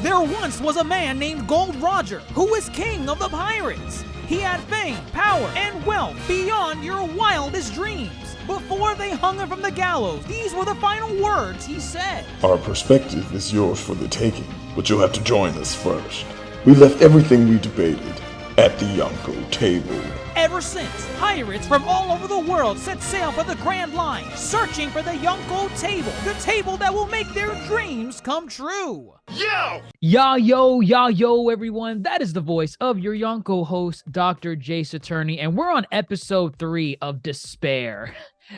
There once was a man named Gold Roger who was king of the pirates. He had fame, power, and wealth beyond your wildest dreams. Before they hung him from the gallows, these were the final words he said. Our perspective is yours for the taking, but you'll have to join us first. We left everything we debated at the Yonko table. Ever since, pirates from all over the world set sail for the Grand Line, searching for the Yonko table, the table that will make their dreams come true. Yo, everyone. That is the voice of your Yonko host, Dr. Jace Attorney, and we're on episode 3 of Despair,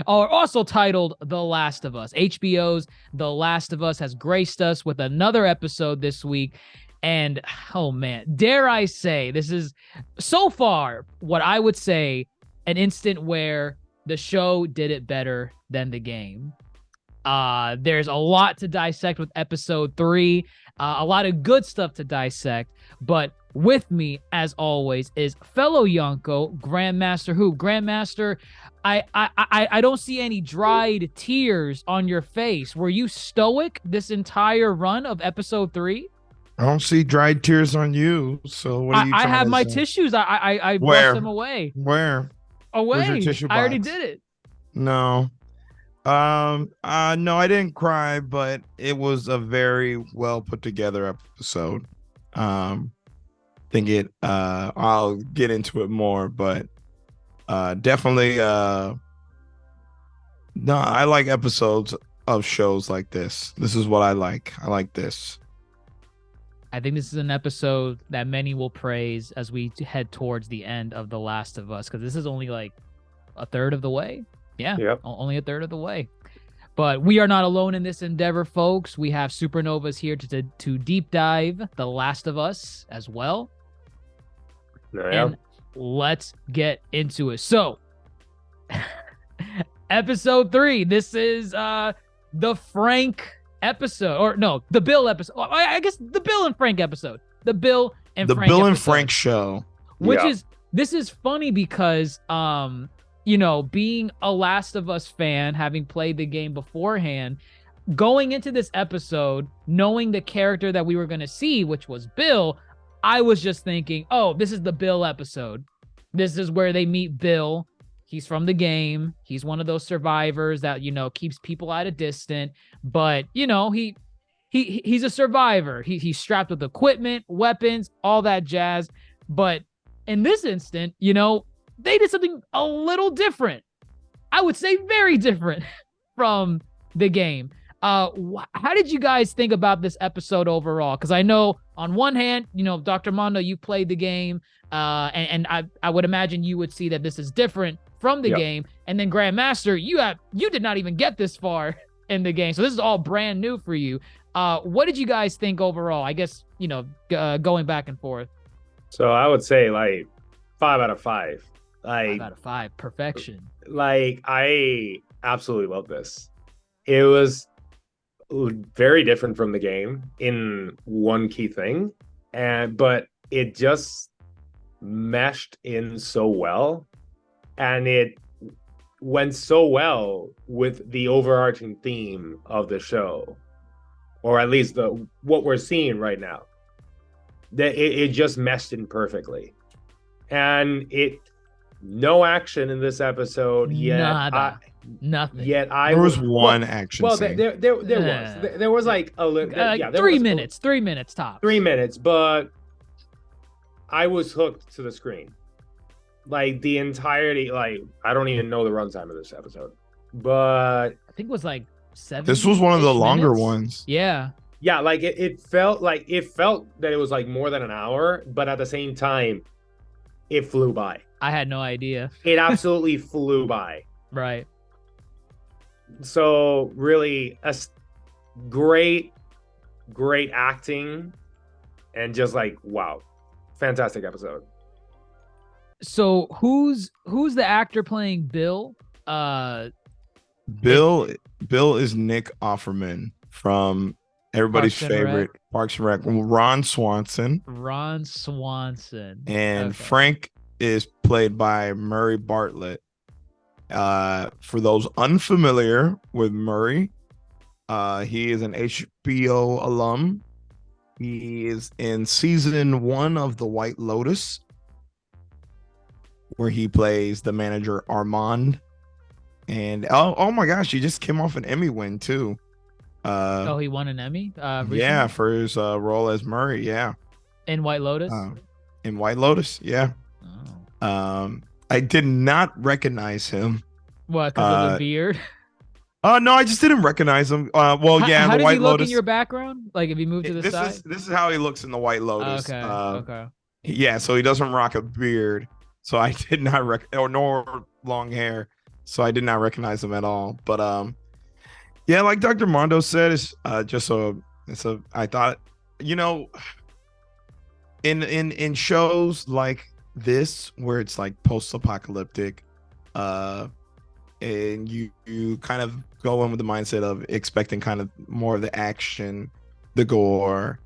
or also titled The Last of Us. HBO's The Last of Us has graced us with another episode this week. And, oh man, dare I say, this is so far what I would say an instant where the show did it better than the game. There's a lot to dissect with episode 3, a lot of good stuff to dissect, but with me, as always, is fellow Yonko, Grandmaster Who. Grandmaster, I don't see any dried tears on your face. Were you stoic this entire run of episode 3? I don't see dried tears on you. So what are you I trying have to my say? tissues. I Where? brushed them away. Where? Away. Where's your tissue I already box? did it. No. No, I didn't cry, but it was a very well put together episode. I'll get into it more, but definitely no, I like episodes of shows like this. This is what I like. I like this. I think this is an episode that many will praise as we head towards the end of The Last of Us, because this is only like a third of the way. Yeah, Yep. Only a third of the way. But we are not alone in this endeavor, folks. We have Supernovas here to deep dive The Last of Us as well. Yeah. And let's get into it. So, episode 3. This is the Frank episode, or no, the Bill episode. I guess the Bill and Frank episode. The Bill and The Frank Bill and episode, Frank show. which Yeah. is this is funny because being a Last of Us fan, having played the game beforehand, going into this episode, knowing the character that we were going to see, which was Bill, I was just thinking, oh, this is the Bill episode. This is where they meet Bill. He's from the game. He's one of those survivors that, keeps people at a distance. But, he's a survivor. He's strapped with equipment, weapons, all that jazz. But in this instant, they did something a little different. I would say very different from the game. How did you guys think about this episode overall? Because I know on one hand, Dr. Mondo, you played the game, and I would imagine you would see that this is different from the Yep. game. And then Grandmaster, you did not even get this far in the game, so this is all brand new for you. What did you guys think overall? I guess going back and forth. So I would say like 5 out of 5. 5 out of 5, perfection. Like I absolutely love this. It was very different from the game in one key thing, but it just meshed in so well, and it went so well with the overarching theme of the show, or at least what we're seeing right now. That it just meshed in perfectly, and no action in this episode yet. Nada. Nothing. Yet There was one action Well, scene. there was like a little. Like there 3 was minutes. 3 minutes tops. 3 minutes, but I was hooked to the screen. Like the entirety. Like I don't even know the runtime of this episode, but I think it was like 7. This was one of the longer ones. Yeah. yeah, like it felt that it was like more than an hour, but at the same time, it flew by. I had no idea. It absolutely flew by. Right. So really great acting, and just like wow, fantastic episode. So who's the actor playing Bill? Bill is Nick Offerman from everybody's Parks and Rec. favorite Parks and Rec. Ron Swanson, Ron Swanson. and Okay. Frank is played by Murray Bartlett. For those unfamiliar with Murray, he is an HBO alum. He is in season 1 of The White Lotus, where he plays the manager Armand. And oh my gosh, he just came off an Emmy win too. Oh, he won an Emmy. Recently? Yeah, for his role as Murray. Yeah, In White Lotus. in White Lotus. Yeah. Oh. I did not recognize him. What? Because of the beard. No, I just didn't recognize him. Well, yeah, How the does White he look Lotus. in your background? Like if you move to the side. This is how he looks in the White Lotus. Okay. Okay. Yeah, so he doesn't rock a beard. So I did not nor long hair. So I did not recognize him at all. But yeah, like Dr. Mondo said, it's I thought, in shows like this where it's like post-apocalyptic, and you kind of go in with the mindset of expecting kind of more of the action, the gore.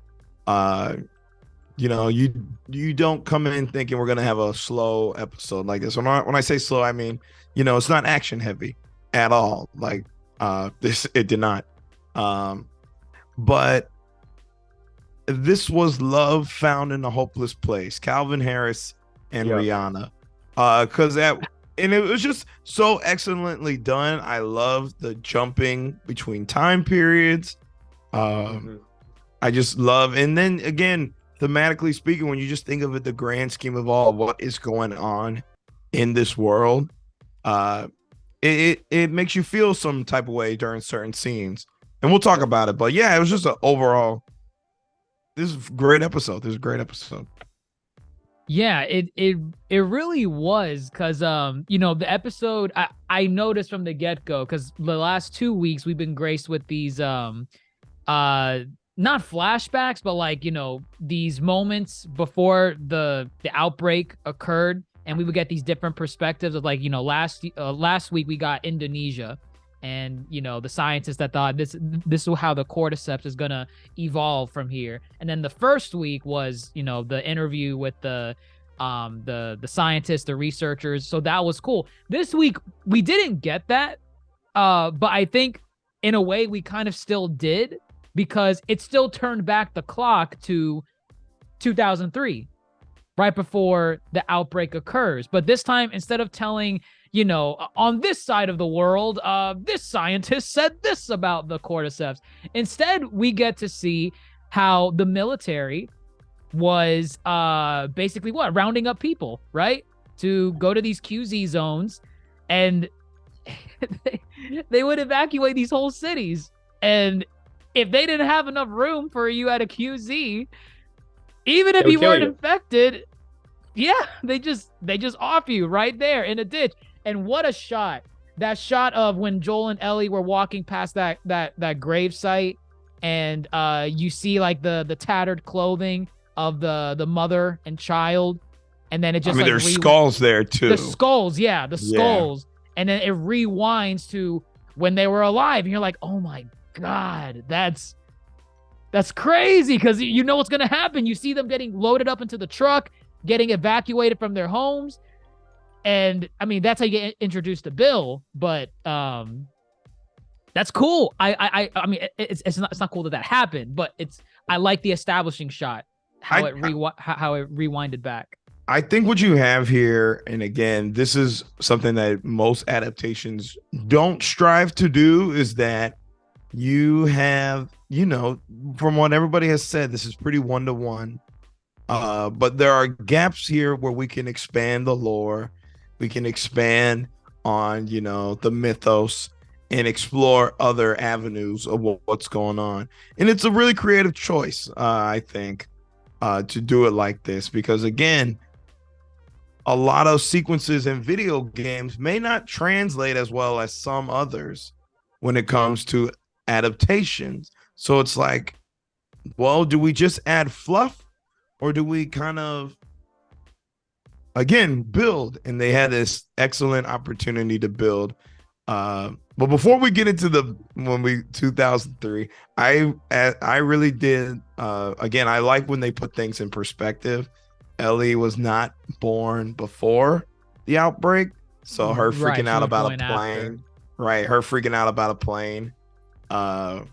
You don't come in thinking we're gonna have a slow episode like this. When I say slow, I mean, it's not action heavy at all. Like it did not. But this was love found in a hopeless place. Calvin Harris and Rihanna. And it was just so excellently done. I love the jumping between time periods. I just love, and then again, thematically speaking, when you just think of it, the grand scheme of all what is going on in this world, it makes you feel some type of way during certain scenes, and we'll talk about it. But yeah, it was just an overall. This is a great episode. Yeah, it really was, because the episode I noticed from the get-go, because the last 2 weeks we've been graced with these not flashbacks, but like, these moments before the outbreak occurred, and we would get these different perspectives of, like, last week we got Indonesia, and the scientists that thought this is how the cordyceps is gonna evolve from here. And then the first week was the interview with the scientists, the researchers. So that was cool. This week we didn't get that, but I think in a way we kind of still did, because it still turned back the clock to 2003, right before the outbreak occurs. But this time, instead of telling, on this side of the world, this scientist said this about the cordyceps, instead we get to see how the military was basically rounding up people, right, to go to these QZ zones, and they would evacuate these whole cities. And if they didn't have enough room for you at a QZ, even if you weren't infected, they just off you right there in a ditch. And what a shot! That shot of when Joel and Ellie were walking past that grave site, and you see like the tattered clothing of the mother and child, and then it just there's skulls there too. The skulls, the skulls, and then it rewinds to when they were alive, and you're like, oh my God, that's crazy, because you know what's gonna happen. You see them getting loaded up into the truck, getting evacuated from their homes, and I mean that's how you get introduced to Bill. But that's cool. I mean it's not cool that happened, but I like the establishing shot, how it rewinded back. I think what you have here, and again, this is something that most adaptations don't strive to do, is that you have, from what everybody has said, this is pretty one-to-one. But there are gaps here where we can expand the lore, we can expand on, the mythos, and explore other avenues of what's going on. And it's a really creative choice, I think, to do it like this, because again, a lot of sequences in video games may not translate as well as some others when it comes to adaptations. So it's like, well, do we just add fluff, or do we kind of again build? And they had this excellent opportunity to build. But before we get into 2003, I really did again, I like when they put things in perspective. Ellie was not born before the outbreak, so her freaking out about a plane, right? Her freaking out about a plane. I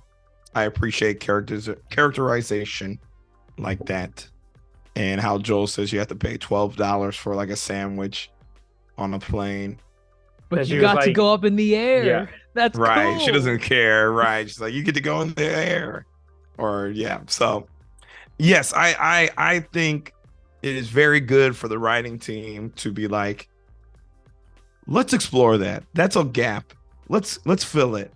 appreciate characterization like that, and how Joel says you have to pay $12 for like a sandwich on a plane. But And she you was got to like- go up in the air. Yeah. That's Right. cool. She doesn't care. Right. She's like, you get to go in the air. Or yeah. So yes, I think it is very good for the writing team to be like, let's explore that. That's a gap. Let's fill it.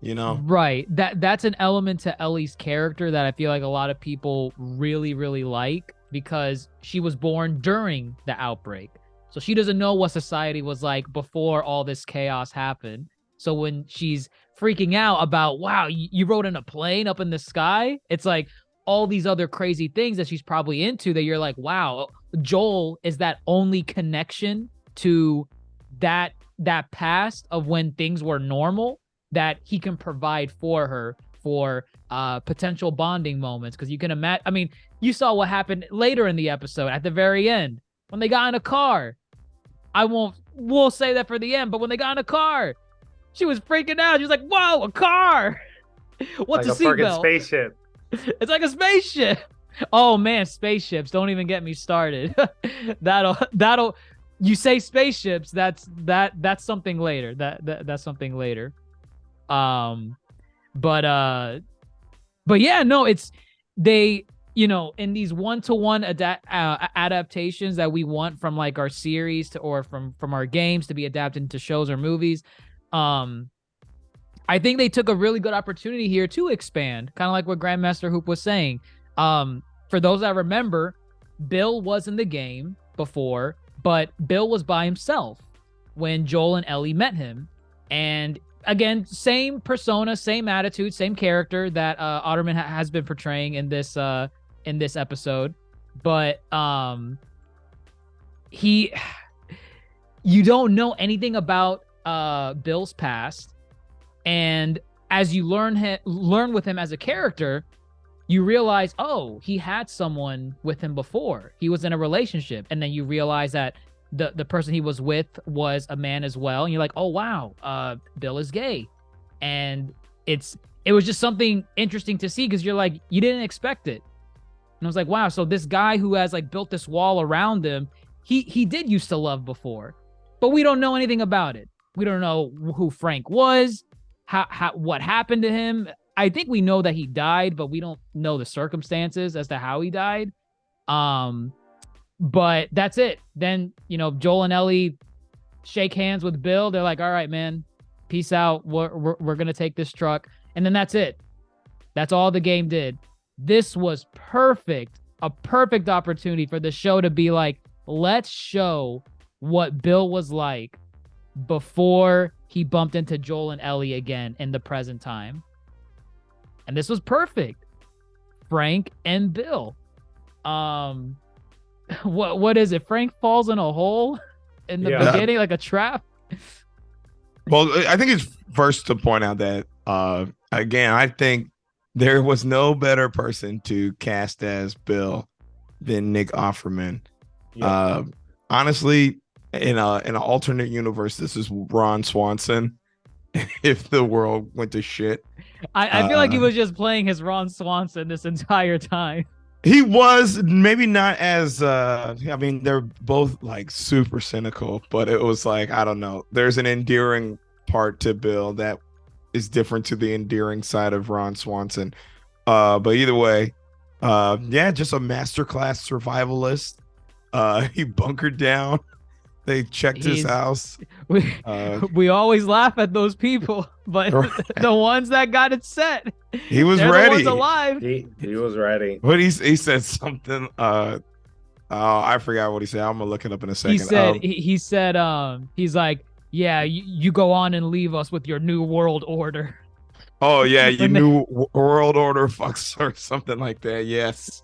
You know? Right. That's an element to Ellie's character that I feel like a lot of people really, really like, because she was born during the outbreak. So she doesn't know what society was like before all this chaos happened. So when she's freaking out about, wow, you rode in a plane up in the sky, it's like all these other crazy things that she's probably into that you're like, wow, Joel is that only connection to that past of when things were normal that he can provide for her for potential bonding moments. Because you can imagine, I mean, you saw what happened later in the episode at the very end when they got in a car. We'll say that for the end, but when they got in a car, she was freaking out. She was like, whoa, a car. What's like a a fucking seatbelt? spaceship. It's like a spaceship. Oh man, spaceships. Don't even get me started. that'll you say spaceships, that's something later. That's something later. But yeah, no, it's they, you know, in these one-to-one adaptations that we want from like our series or from our games to be adapted into shows or movies, I think they took a really good opportunity here to expand, kind of like what Grandmaster Hoop was saying. For those that remember, Bill was in the game before, but Bill was by himself when Joel and Ellie met him. And again, same persona, same attitude, same character that Otterman has been portraying in this episode. But you don't know anything about Bill's past. And as you learn with him as a character, you realize, oh, he had someone with him before. He was in a relationship. And then you realize that the person he was with was a man as well. And you're like, oh, wow, Bill is gay. And it was just something interesting to see because you're like, you didn't expect it. And I was like, wow, so this guy who has like built this wall around him, he did used to love before. But we don't know anything about it. We don't know who Frank was. What happened to him. I think we know that he died, but we don't know the circumstances as to how he died. But that's it. Then, you know, Joel and Ellie shake hands with Bill. They're like, all right, man, peace out. We're going to take this truck. And then that's it. That's all the game did. This was perfect. A perfect opportunity for the show to be like, let's show what Bill was like before he bumped into Joel and Ellie again in the present time. And this was perfect. Frank and Bill. What is it? Frank falls in a hole in the beginning, like a trap. Well, I think it's first to point out that again, I think there was no better person to cast as Bill than Nick Offerman. Yeah. Honestly, in an alternate universe, this is Ron Swanson. If the world went to shit, I feel like he was just playing his Ron Swanson this entire time. he was maybe not as I mean, they're both like super cynical, but it was like, I don't know, there's an endearing part to Bill that is different to the endearing side of Ron Swanson. But either way, yeah, just a masterclass survivalist. He bunkered down. They checked his house. We always laugh at those people, but the ones that got it set, he was they're ready. the ones alive. He was ready. But he said something. I forgot what he said. I'm gonna look it up in a second. He said he's like, yeah, you go on and leave us with your new world order. Oh yeah, you new world order fucks or something like that. Yes.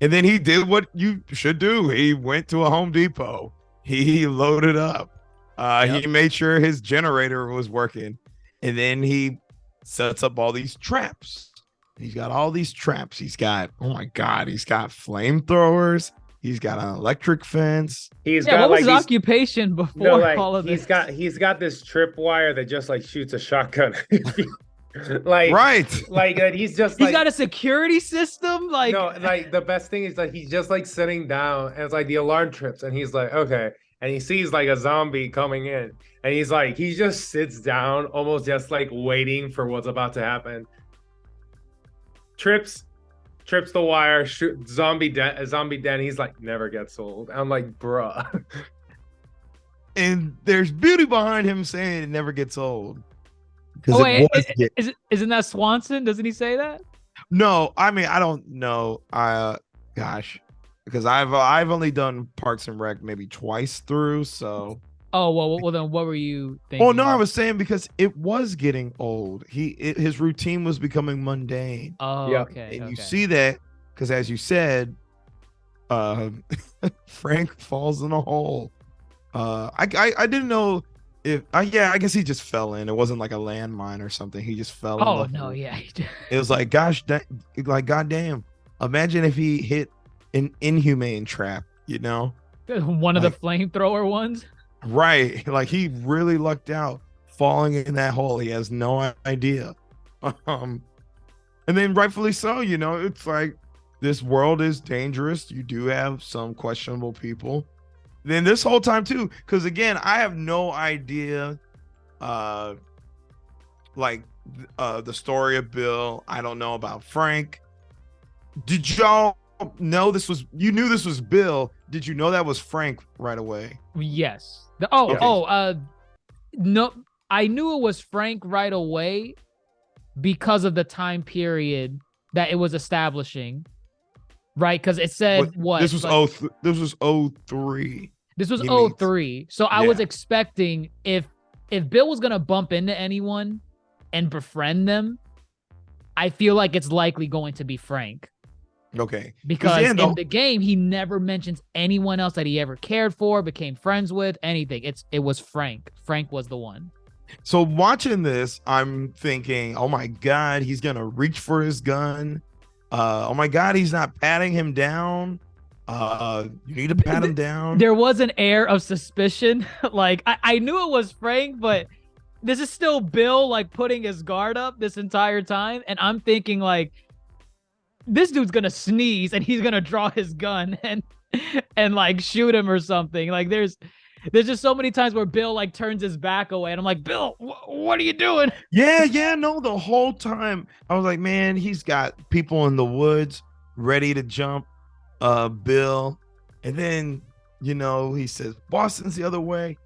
And then he did what you should do. He went to a Home Depot. He loaded up. He made sure his generator was working. And then he sets up all these traps. He's got all these traps. He's got, oh my God, he's got flamethrowers. He's got an electric fence. What was his occupation before all of this? He's got this tripwire that just like shoots a shotgun. like Right. like he's just He's like got a security system. Like, no, like the best thing is that he's just like sitting down and it's like the alarm trips and he's like, okay. And he sees like a zombie coming in. And he's like, he just sits down, almost just like waiting for what's about to happen. Trips the wire, zombie den. He's like, never gets old. I'm like, bruh. And there's beauty behind him saying it never gets old. Because oh wait, isn't that Swanson? Doesn't he say that? No, I mean I don't know. Gosh, because I've only done Parks and Rec maybe twice through. So Oh well, then what were you thinking? oh no, I was saying because it was getting old. His routine was becoming mundane. Oh, Yeah. okay. And you okay. see that because as you said, Frank falls in a hole. I didn't know if I guess he just fell in. It wasn't like a landmine or something. He just fell in. Oh the no, hole. yeah. It was like like goddamn. Imagine if he hit an inhumane trap, you know? One of the Like- flamethrower ones. Right. Like he really lucked out falling in that hole. He has no idea. And then rightfully so, you know, it's like this world is dangerous. You do have some questionable people. Then this whole time too, because again, I have no idea the story of Bill. I don't know about Frank. Did y'all know you knew this was Bill? Did you know that was Frank right away? Yes. Okay. No, I knew it was Frank right away because of the time period that it was establishing. Right, because it said what This was like, this was 03. This was He means- 03. So I was Yeah. expecting if Bill was gonna bump into anyone and befriend them, I feel like it's likely going to be Frank. Okay. Because yeah, in the game, he never mentions anyone else that he ever cared for, became friends with, anything. It was Frank. Frank was the one. So watching this, I'm thinking, oh my God, he's gonna reach for his gun. Oh my God, he's not patting him down. You need to pat him down. There was an air of suspicion. Like I knew it was Frank, but this is still Bill like putting his guard up this entire time. And I'm thinking like this dude's gonna sneeze and he's gonna draw his gun and like shoot him or something. Like there's just so many times where Bill like turns his back away and I'm like, Bill, what are you doing? Yeah, no, the whole time I was like, man, he's got people in the woods ready to jump Bill. And then, you know, he says, Boston's the other way.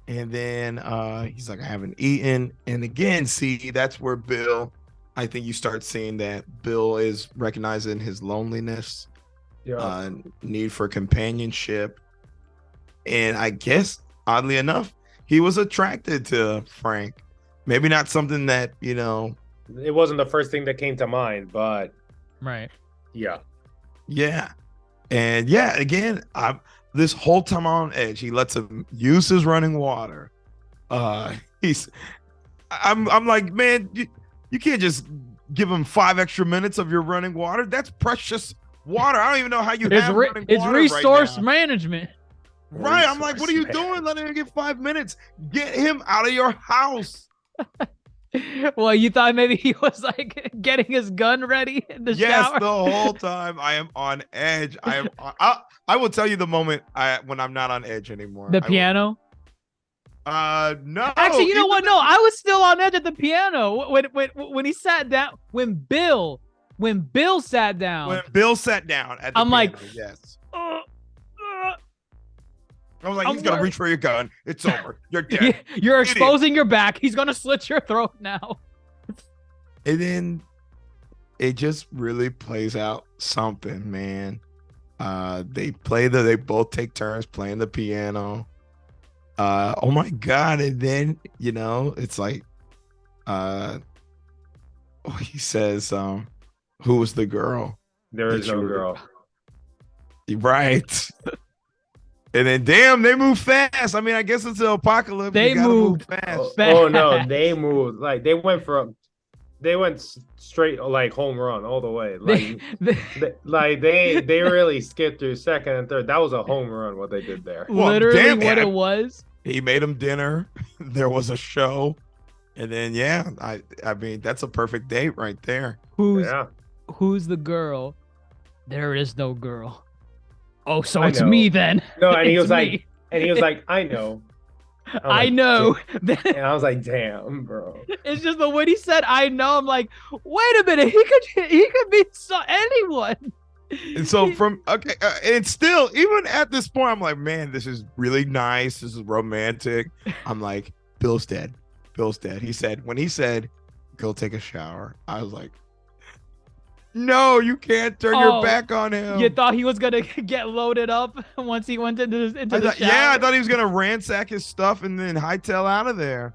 And then he's like, I haven't eaten. And again, see, that's where Bill, I think you start seeing that Bill is recognizing his loneliness, Yeah. need for companionship. And I guess, oddly enough, he was attracted to Frank. Maybe not something that, you know. It wasn't the first thing that came to mind, but Right. yeah. Yeah. And yeah, again, this whole time on edge, he lets him use his running water. I'm like, man, you can't just give him 5 extra minutes of your running water. That's precious water. I don't even know how you have running It's water resource right now. management. Right. I'm like, what are you Resource doing? Letting him get 5 minutes. Get him out of your house. Well, you thought maybe he was like getting his gun ready in the Yes, shower. the whole time I am on edge. I will tell you the moment when I'm not on edge anymore. The piano. No. Actually, you know even what? No, I was still on edge at the piano when he sat down. When Bill sat down. When Bill sat down at the I'm like, piano, yes. uh, I was like, I'm he's gonna worried. reach for your gun. It's over. You're dead. You're exposing your back. He's gonna slit your throat now. And then it just really plays out something, man. They both take turns playing the piano. Oh my God. And then, you know, it's like he says, who was the girl? There is no girl. Right. And then damn, they move fast. I mean, I guess it's the apocalypse. They You gotta move moved fast. Oh no, they moved like they went straight like home run all the way. Like they really skipped through second and third. That was a home run what they did there. Well, literally damn, what man. it was. He made him dinner. There was a show. And then I mean that's a perfect date right there. Yeah, Who's the girl? There is no girl. Oh, so I it's know. me then. No, and he It's was like, me. I know. I'm I like, know. "Damn." And I was like, damn, bro. It's just the when he said I know, I'm like, wait a minute, he could be anyone. And so from and still even at this point, I'm like, man, this is really nice. This is romantic. I'm like, Bill's dead. Bill's dead. When he said, go take a shower, I was like, no, you can't turn your back on him. You thought he was gonna get loaded up once he went into the shower? Yeah, I thought he was gonna ransack his stuff and then hightail out of there.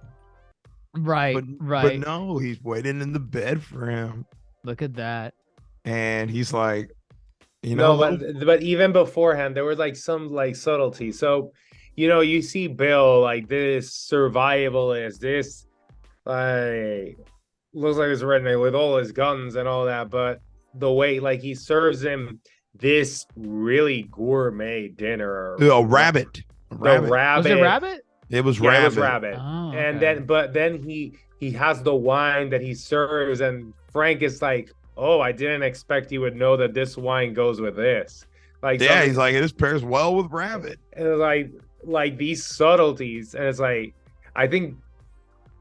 Right, But no, he's waiting in the bed for him. Look at that. And he's like, No, but even beforehand, there was like some like subtlety. So, you see Bill like this survivalist, this like looks like he's redneck with all his guns and all that, but the way like he serves him this really gourmet dinner. a rabbit. The rabbit. Was it rabbit? It was Yeah, rabbit. it was rabbit. Oh, And okay. then he has the wine that he serves, and Frank is like, oh, I didn't expect you would know that this wine goes with this. Like, Yeah, he's like, this pairs well with rabbit. and it's like these subtleties, and it's like, I think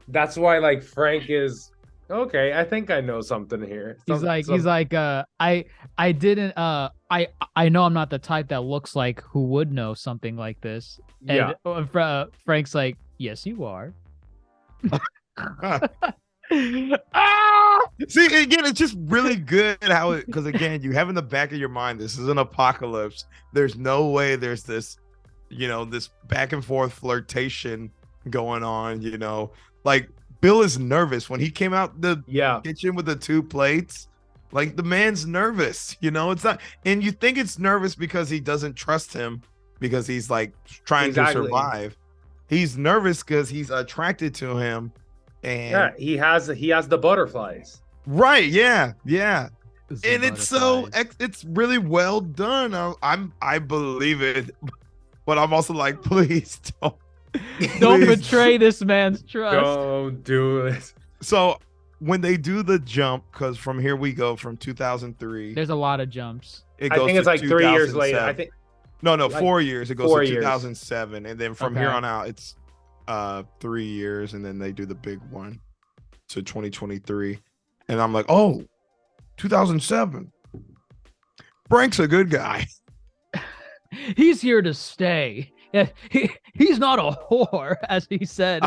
that's why like Frank is okay. I think I know something here. He's like, I didn't, I know I'm not the type that looks like who would know something like this. And Frank's like, yes, you are. Ah! See, again, it's just really good how it, because again, you have in the back of your mind, this is an apocalypse. There's no way there's this, this back and forth flirtation going on, like Bill is nervous when he came out the kitchen with the 2 plates. Like the man's nervous, it's not, and you think it's nervous because he doesn't trust him because he's like trying to survive. He's nervous because he's attracted to him. And he has the butterflies. Right, yeah. And it's really well done. I believe it, but I'm also like, please don't betray this man's trust. Don't do it. So when they do the jump, because from here we go from 2003. There's a lot of jumps. I think it's like 3 years later. I think no, 4 years. It goes to 2007, years. And then from here on out, it's 3 years, and then they do the big one to 2023. And I'm like, oh, 2007. Frank's a good guy. He's here to stay. Yeah, he's not a whore, as he said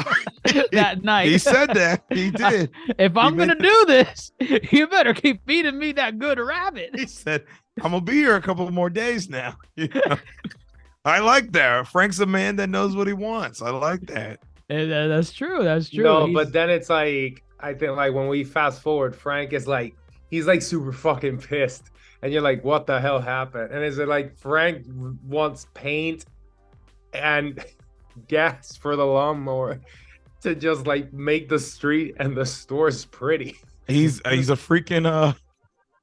that night. He said that. He did. If I'm going to do this, you better keep feeding me that good rabbit. He said, I'm going to be here a couple more days now. I like that. Frank's a man that knows what he wants. I like that. That's true. That's true. No, but then it's like, I think like when we fast forward, Frank is like, he's like super fucking pissed. And you're like, what the hell happened? And is it like Frank wants paint and gas for the lawnmower to just like make the street and the stores pretty? He's a freaking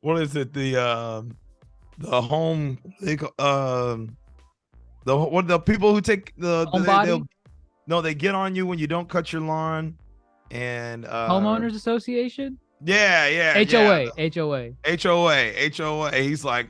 what is it? The home the people who take they get on you when you don't cut your lawn, and homeowners association. Yeah. HOA. He's like,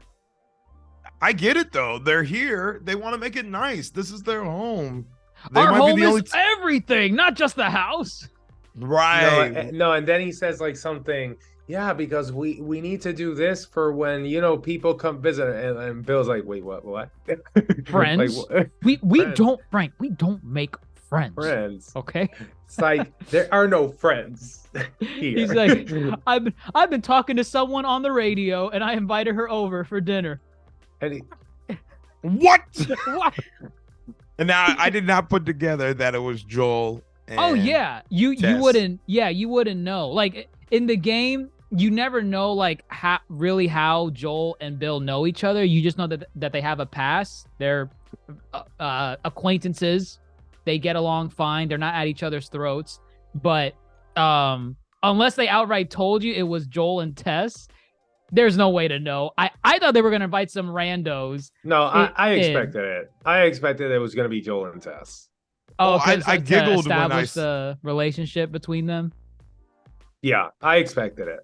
I get it though. They're here. They want to make it nice. This is their home. Our home is everything, not just the house. Right. No, and then he says like something. Yeah, because we need to do this for when people come visit, and Bill's like, wait, what? Friends? Like, we don't, Frank. We don't make friends. Okay. It's like there are no friends here. He's like, I've been talking to someone on the radio, and I invited her over for dinner. And what? What? And now I did not put together that it was Joel. Oh yeah, you wouldn't. Yeah, you wouldn't know. Like in the game, you never know like how Joel and Bill know each other. You just know that they have a past. They're acquaintances. They get along fine. They're not at each other's throats. But unless they outright told you it was Joel and Tess, there's no way to know. I thought they were gonna invite some randos. No, I expected it. I expected it was gonna be Joel and Tess. Oh, I 'cause, I to giggled when I establish the relationship between them. Yeah, I expected it.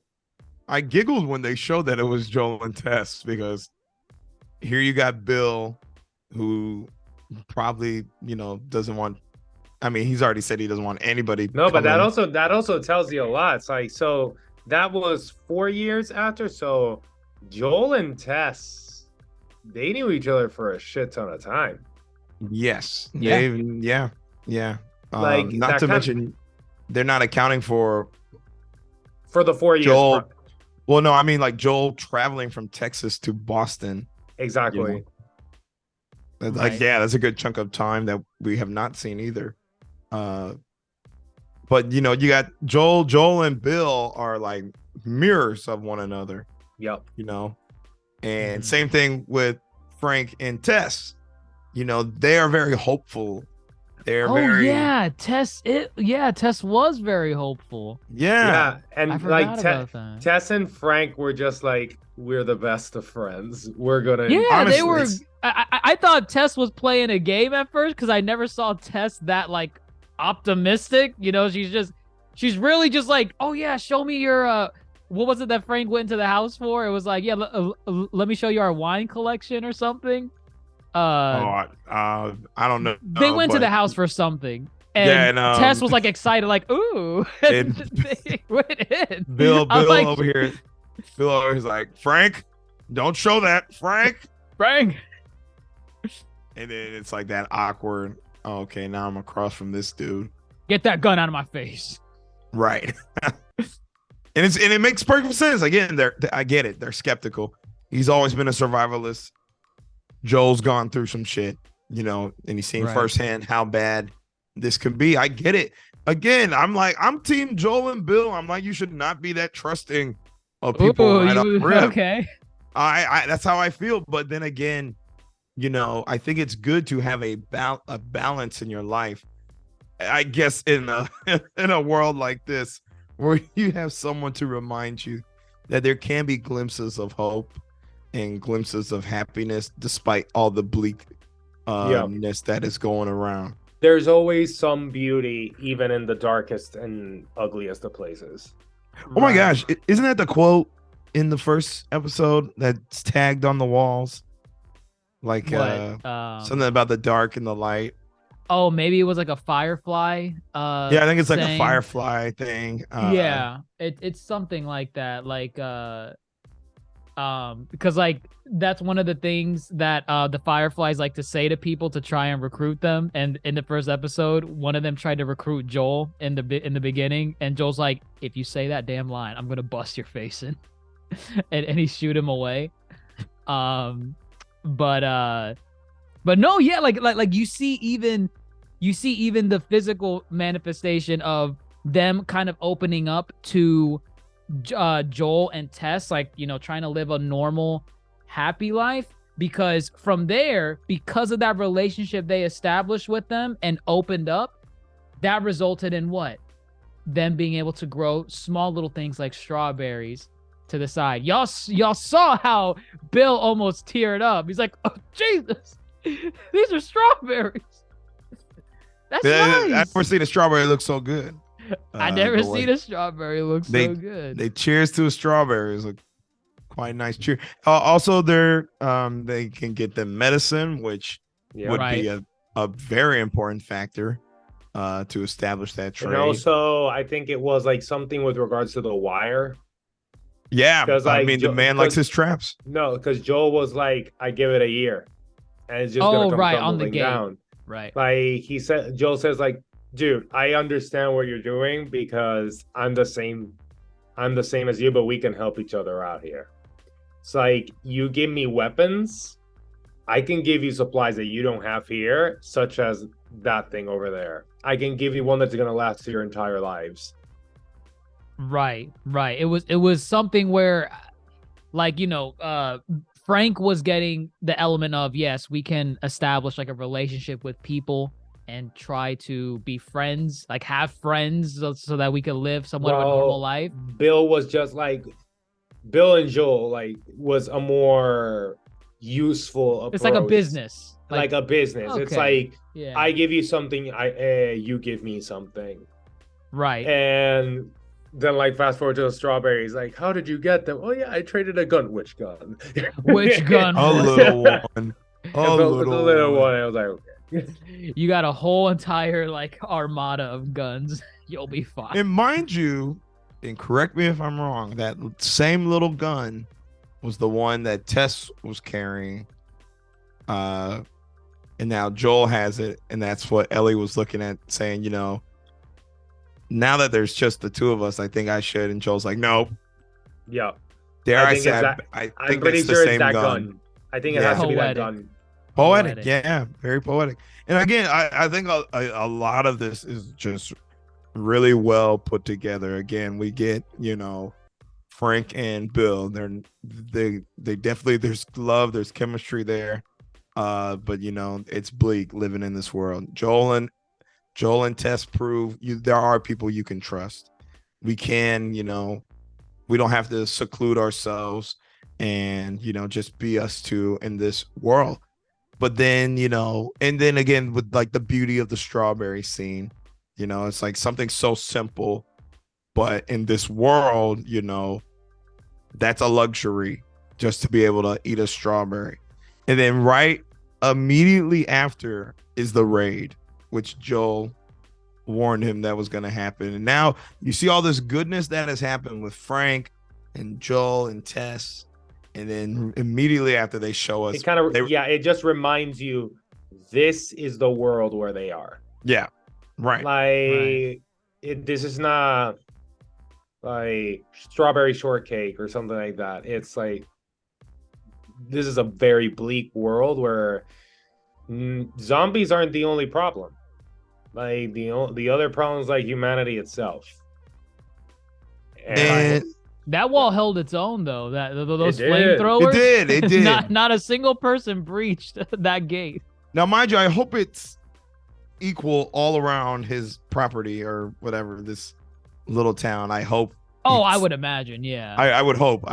I giggled when they showed that it was Joel and Tess, because here you got Bill, who probably, doesn't want. I mean, he's already said he doesn't want anybody. No, but coming. that also tells you a lot. It's like, so that was 4 years after. So Joel and Tess, they knew each other for a shit ton of time. Yes. Yeah. Yeah. Like, Not that to kind- mention, they're not accounting for For the 4 years. Joel. Well, no, I mean like Joel traveling from Texas to Boston. Exactly. Like, Right. yeah, that's a good chunk of time that we have not seen either. But you got Joel and Bill are like mirrors of one another, Yep. and Mhm. same thing with Frank and Tess. They are very hopeful. They're Oh very yeah, Tess. Tess was very hopeful. yeah. Yeah. And I like forgot about that. Tess and Frank were just like, we're the best of friends. We're gonna Yeah, Honestly, they were. it's- I thought Tess was playing a game at first because I never saw Tess that like optimistic. She's really just like, oh yeah, show me your what was it that Frank went into the house for? It was like, yeah, let me show you our wine collection or something. I don't know. They went to but the house for something. And Yeah, and, Tess was like excited, like, ooh. And- They went in. Bill I was like, over here. Bill over here's like, Frank, don't show that, Frank. Frank. And then it's like that awkward. Oh, okay, now I'm across from this dude. Get that gun out of my face. Right. and it makes perfect sense. Again, I get it. They're skeptical. He's always been a survivalist. Joel's gone through some shit, and he's seen Right. firsthand how bad this could be. I get it. Again, I'm team Joel and Bill. I'm like, you should not be that trusting of people Ooh, right off rip. okay. I that's how I feel. But then again, I think it's good to have a balance in your life. I guess in a in a world like this, where you have someone to remind you that there can be glimpses of hope and glimpses of happiness despite all the bleakness that is going around. There's always some beauty, even in the darkest and ugliest of places. Oh my gosh, isn't that the quote in the first episode that's tagged on the walls? Like What? something about the dark and the light. Oh, maybe it was like a firefly. Yeah, I think it's like a saying- firefly thing. Yeah, it's something like that. Like because like that's one of the things that the fireflies like to say to people to try and recruit them. And in the first episode, one of them tried to recruit Joel in the beginning, and Joel's like, if you say that damn line, I'm gonna bust your face in. and he shoot him away. But no, yeah, like you see even the physical manifestation of them kind of opening up to Joel and Tess, like, trying to live a normal, happy life. Because from there, because of that relationship they established with them and opened up, that resulted in what? Them being able to grow small little things like strawberries to the side. Y'all saw how Bill almost teared up. He's like, oh Jesus, these are strawberries. That's nice. I've never seen a strawberry look so good. I never the way seen a strawberry look they- so good. They cheers to a strawberry. It's a quite nice cheer. Also, they can get them medicine, which Yeah. would Right. be a very important factor to establish that trade. And also, I think it was like something with regards to the wire. yeah, 'cause, I like, mean, the man likes his traps. No, because Joel was like, I give it a year. And it's just Oh, gonna come right, on the tumbling gate. down. Right. Like Joel says, like, dude, I understand what you're doing because I'm the same as you, but we can help each other out here. It's like, you give me weapons, I can give you supplies that you don't have here, such as that thing over there. I can give you one that's gonna last your entire lives. Right. It was something where, like, Frank was getting the element of, yes, we can establish like a relationship with people and try to be friends, like have friends so that we can live somewhat of a Well, normal life. Bill was just like, Bill and Joel like was a more useful approach. It's like a business. like a business. It's okay. like Yeah. I give you something, you give me something. Right. And then like fast forward to the strawberries, like, how did you get them? Oh yeah, I traded a gun. Which gun? Which gun A was little one. A the little one. one. I was like, okay. You got a whole entire like armada of guns. You'll be fine. And mind you, and correct me if I'm wrong, that same little gun was the one that Tess was carrying. And now Joel has it, and that's what Ellie was looking at, saying, you know, now that there's just the two of us, I think I should. And Joel's like, nope. Yeah. Dare I I think say, it's that- I I'm think pretty it's the sure it's same that gun. gun. I think it Yeah. has to be that Poetic. gun. Poetic, Poetic. yeah, very poetic. And again, I think a lot of this is just really well put together. Again, we get, you know, Frank and Bill. They definitely, there's love, there's chemistry there. But you know, it's bleak living in this world. Joel and Tess prove there are people you can trust. We can, you know, we don't have to seclude ourselves and, you know, just be us two in this world. But then, you know, and then again with like the beauty of the strawberry scene, you know, it's like something so simple, but in this world, you know, that's a luxury just to be able to eat a strawberry. And then right immediately after is the raid, which Joel warned him that was going to happen. And now you see all this goodness that has happened with Frank and Joel and Tess. And then immediately after they show us, It kind of, it just reminds you this is the world where they are. yeah, right. Like, this is not like strawberry shortcake or something like that. It's like, this is a very bleak world where zombies aren't the only problem. Like, the other problem is like humanity itself. And That wall held its own though. Those It did. flamethrowers. It did. Not a single person breached that gate. Now, mind you, I hope it's equal all around his property or whatever, this little town. I hope. Oh, I would imagine, yeah. I would hope.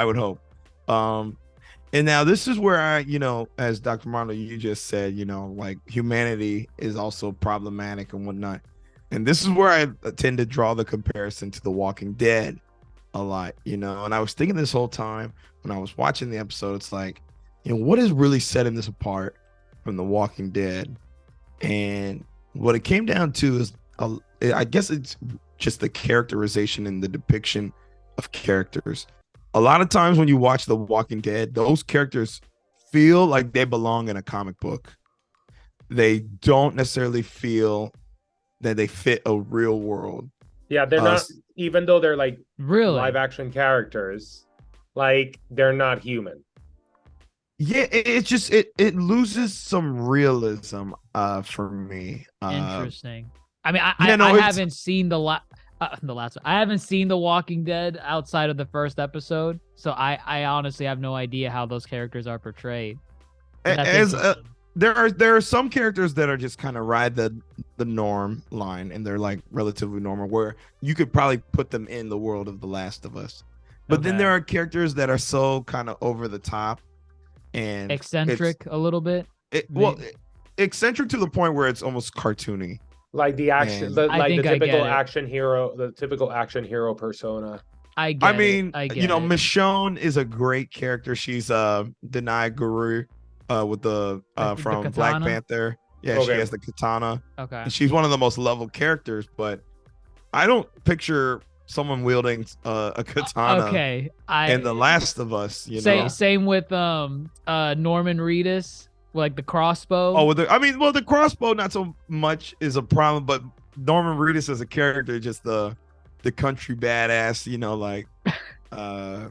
And now this is where you know, as Dr. Mondo, you just said, you know, like humanity is also problematic and whatnot. And this is where I tend to draw the comparison to The Walking Dead a lot, you know. And I was thinking this whole time when I was watching the episode, it's like, you know, what is really setting this apart from The Walking Dead? And what it came down to is, I guess it's just the characterization and the depiction of characters. A lot of times when you watch The Walking Dead, those characters feel like they belong in a comic book. They don't necessarily feel that they fit a real world. Yeah, they're not, even though they're like Really? live action characters, like they're not human. Yeah, it's just it loses some realism for me. Interesting. I mean, Yeah, no, I it's- haven't seen the last one. I haven't seen The Walking Dead outside of the first episode, so I honestly have no idea how those characters are portrayed. But that's As interesting. there are some characters that are just kind of ride the norm line, and they're like relatively normal, where you could probably put them in the world of The Last of Us. But then Okay. there are characters that are so kind of over the top and Eccentric a little bit. eccentric to the point where it's almost cartoony. Like the action, And- the, I like the think I get typical it. action hero, the typical action hero persona. I get I mean, it. I get you know, it. Michonne is a great character. She's Denai Guru with the The from Black katana? Panther. Yeah, she Okay. has the katana. Okay. And she's one of the most level characters, but I don't picture someone wielding a katana Okay. in The Last of Us, you know. Same with Norman Reedus, like the crossbow. Oh, the crossbow not so much is a problem, but Norman Reedus as a character, just the country badass, you know, like I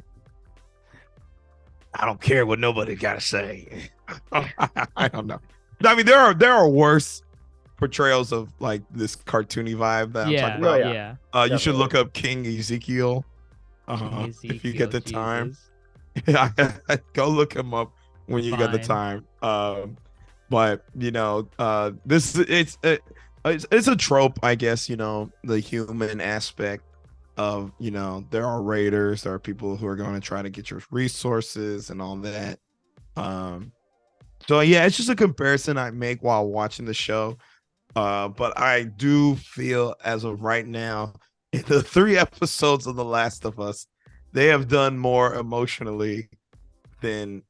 don't care what nobody got to say. I don't know. I mean, there are worse portrayals of like this cartoony vibe that I'm yeah, talking about. yeah. You should Definitely. look up King Ezekiel if you get the Ezekiel, time. Jesus. Go look him up when you get the Fine. time. But you know, this it's a trope, I guess. You know, the human aspect of, you know, there are raiders, there are people who are going to try to get your resources and all that. So yeah, it's just a comparison I make while watching the show. But I do feel as of right now, in the 3 episodes of The Last of Us, they have done more emotionally than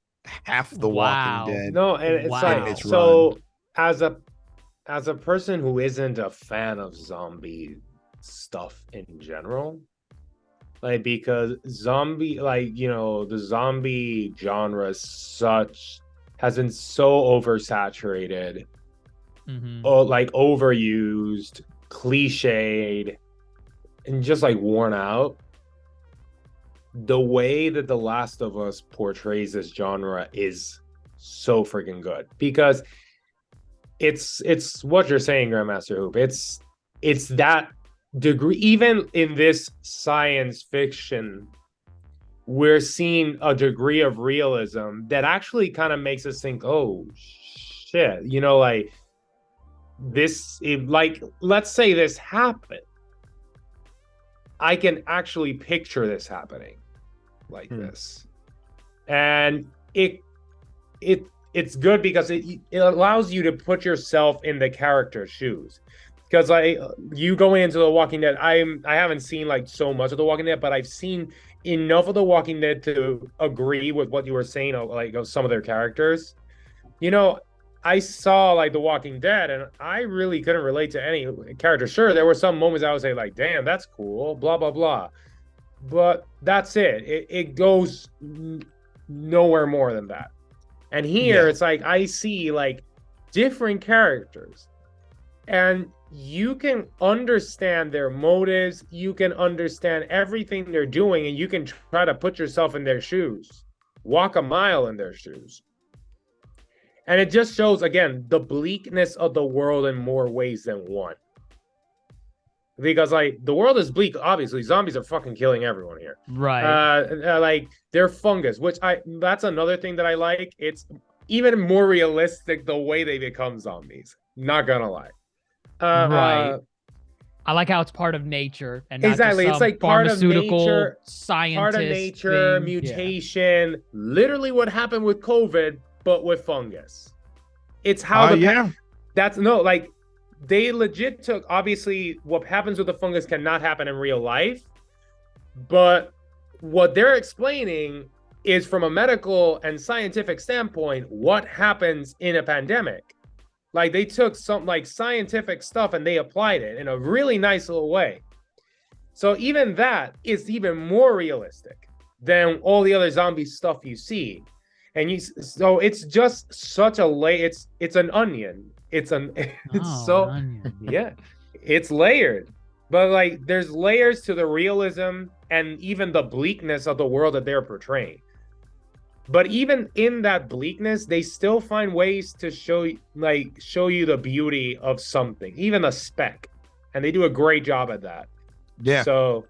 half The Walking Wow. Dead. No, and it's Wow. like It's so as a person who isn't a fan of zombie stuff in general, like because zombie the zombie genre has been so oversaturated, Mhm. like overused, cliched, and just like worn out. The way that The Last of Us portrays this genre is so freaking good because it's what you're saying, Grandmaster Hoop. It's that degree. Even in this science fiction, we're seeing a degree of realism that actually kind of makes us think, oh shit, like like let's say this happened. I can actually picture this happening like this. And it's good because it allows you to put yourself in the character's shoes. Because you going into The Walking Dead, I haven't seen like so much of The Walking Dead, but I've seen enough of The Walking Dead to agree with what you were saying of some of their characters. I saw like The Walking Dead and I really couldn't relate to any character. Sure, there were some moments I would say like, damn, that's cool, blah, blah, blah. But that's it. It goes nowhere more than that. And here it's like I see like different characters and you can understand their motives, you can understand everything they're doing, and you can try to put yourself in their shoes, walk a mile in their shoes. And it just shows, again, the bleakness of the world in more ways than one. Because, like, the world is bleak, obviously. Zombies are fucking killing everyone here. Right. Like, they're fungus, that's another thing that I like. It's even more realistic the way they become zombies. Not gonna lie. Right. I like how it's part of nature and not exactly. Just it's like part of nature, scientist part of nature, thing. mutation. Yeah. Literally, what happened with COVID, but with fungus. It's how that's like they legit took. Obviously, what happens with the fungus cannot happen in real life, but what they're explaining is from a medical and scientific standpoint what happens in a pandemic. Like they took some like scientific stuff and they applied it in a really nice little way. So even that is even more realistic than all the other zombie stuff you see. And so it's just such a it's an onion. It's onion. Yeah, it's layered. But like there's layers to the realism and even the bleakness of the world that they're portraying. But even in that bleakness, they still find ways to show you the beauty of something, even a speck. And they do a great job at that. Yeah. So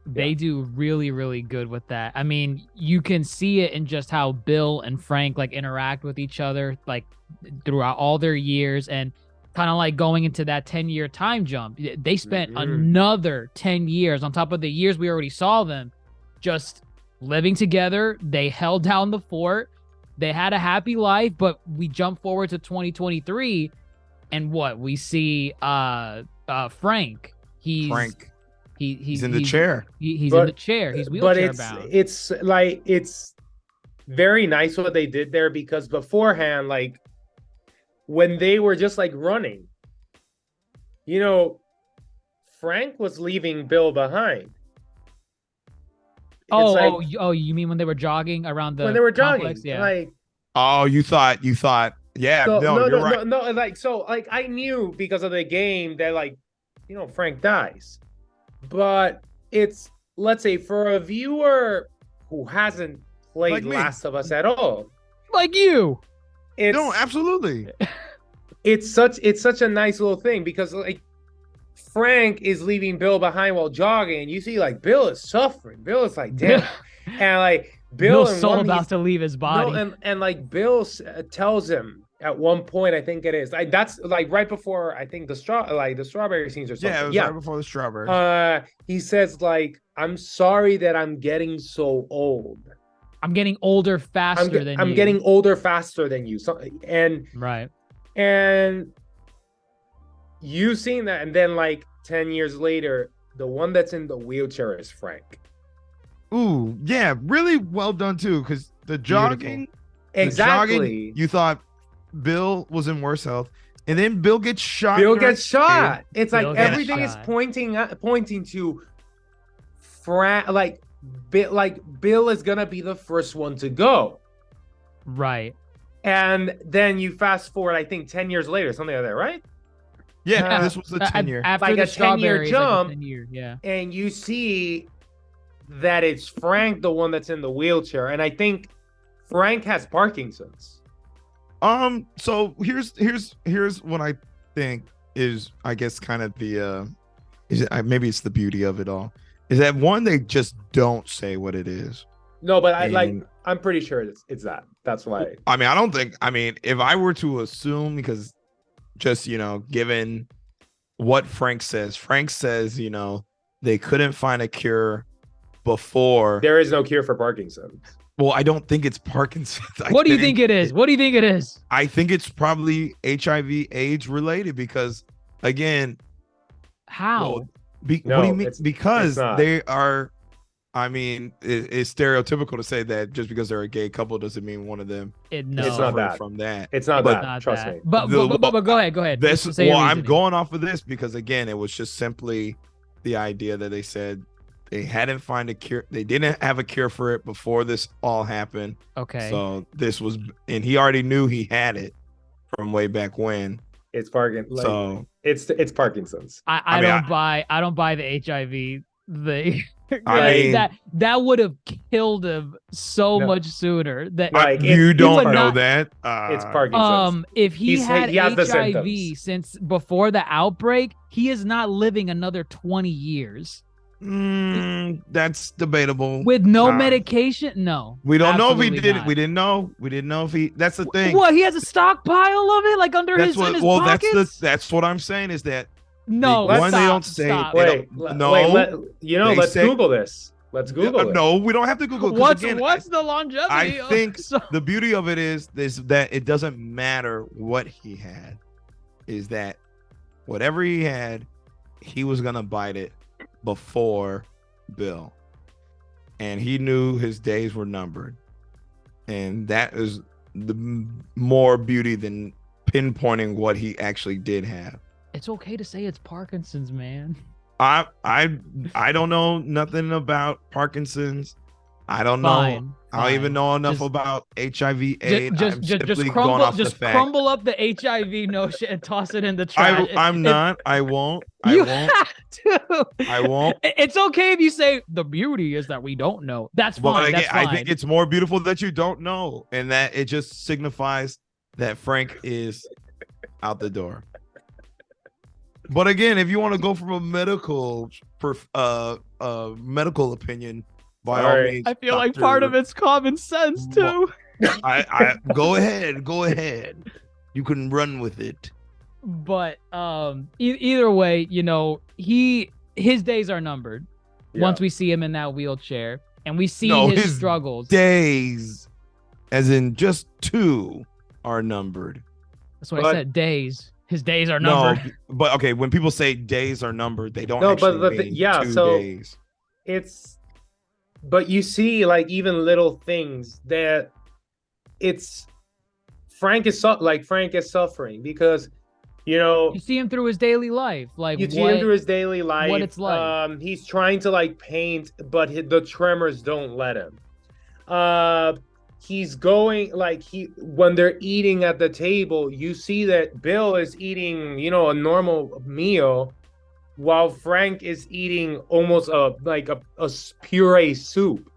they do really, really good with that. I mean, you can see it in just how Bill and Frank like interact with each other, like throughout all their years, and kind of like going into that 10-year time jump. They spent another 10 years on top of the years we already saw them just living together. They held down the fort. They had a happy life, but we jump forward to 2023 and what we see Frank. He's in the chair. He's in the chair. He's wheelchair bound. It's like it's very nice what they did there because beforehand, like when they were just like running, Frank was leaving Bill behind. You mean when they were jogging around the complex? Yeah. Like, you thought, yeah. You're right. No. Like I knew because of the game that Frank dies, but it's, let's say, for a viewer who hasn't played like Last of Us at all, like you. No, absolutely. It's such a nice little thing because like Frank is leaving Bill behind while jogging, and you see like Bill is suffering. Bill is like, damn, and like Bill's so about to leave his body. No, and like Bill tells him at one point, I think it is like that's like right before I think the strawberry scenes or something. Yeah, it was right before the strawberry. He says like, I'm sorry that I'm getting so old. I'm getting older faster than I'm you. getting older faster than you. So, right. and you seen that, and then like 10 years later, the one that's in the wheelchair is Frank. Ooh, yeah, really well done too. Because the jogging, Exactly. you thought Bill was in worse health, and then Bill gets shot. Bill during gets shot. It's Bill like gets everything is shot. pointing to Frank. Like Bill is gonna be the first one to go. Right. And then you fast forward, I think 10 years later, something like that, right? Yeah, this was the 10-year. After Like the a 10-year strawberries, jump. Like a 10-year, yeah. And you see that it's Frank, the one that's in the wheelchair. And I think Frank has Parkinson's. So here's what I think is, I guess, kind of the maybe it's the beauty of it all, is that one, they just don't say what it is. No, but And- I'm pretty sure it's that. That's why. I mean, if I were to assume, because just, given what Frank says, they couldn't find a cure before. There is no cure for Parkinson's. Well, I don't think it's Parkinson's. What do you think it is? What do you think it is? I think it's probably HIV/AIDS related, because, again, How? well, what No, do you mean? it's Because not. they are. I mean, it's stereotypical to say that just because they're a gay couple doesn't mean one of them No. It's not suffered that. from that. It's not But- that. Not Trust that. me. But go ahead. Go ahead. This, Just say your I'm reasoning. going off of this because, again, it was just simply the idea that they said they hadn't found a cure. They didn't have a cure for it before this all happened. Okay. So this was, and he already knew he had it from way back when. It's Parkinson's. So It's Parkinson's. I mean, don't buy the HIV thing. I Like, mean- that would have killed him so No. much sooner. That Like, you it don't would know not- that. It's Parkinson's. if he had he has the HIV symptoms. since before the outbreak, he is not living another 20 years That's debatable. with no Uh, medication. No, We don't know if he absolutely did it. not. We didn't know. We didn't know if he. That's the thing. What, he has a stockpile of it, like under That's his in what. his Well, pockets? that's what I'm saying is that No, They- one, stop, they don't say- stop. they Wait, don't- no, they let's say- Google this. Let's Google it. no, we don't have to Google. 'Cause What's again, the longevity? I of- think so- the beauty of it is that it doesn't matter what he had, is that whatever he had, he was gonna bite it before Bill, and he knew his days were numbered, and that is more beauty than pinpointing what he actually did have. It's okay to say it's Parkinson's, man. I don't know nothing about Parkinson's. I don't know. Fine. I don't even know enough Just- about HIV/AIDS. Just I'm simply going crumble, off just the fact. crumble up the HIV notion and toss it in the trash. I'm not. I won't. I You won't. have to. I won't. It's okay if you say the beauty is that we don't know. That's But fine. again, That's fine. I think it's more beautiful that you don't know, and that it just signifies that Frank is out the door. But again, if you want to go from a medical opinion, by all Sorry. means, I feel like part of it's common sense too. I go ahead. You can run with it. But either way, his days are numbered. Yeah. Once we see him in that wheelchair, and we see No, his his struggles. Days, as in just 2, are numbered. That's what I But- said. Days. His days are No, numbered. but okay, when people say days are numbered, they don't No, actually but mean yeah, 2 so- days. But you see, like, even little things that Frank is suffering because, You see him through his daily life, like you see him through his daily life. what it's like. He's trying to like paint, but the tremors don't let him. He's going like when they're eating at the table, you see that Bill is eating, a normal meal, while Frank is eating almost a puree soup.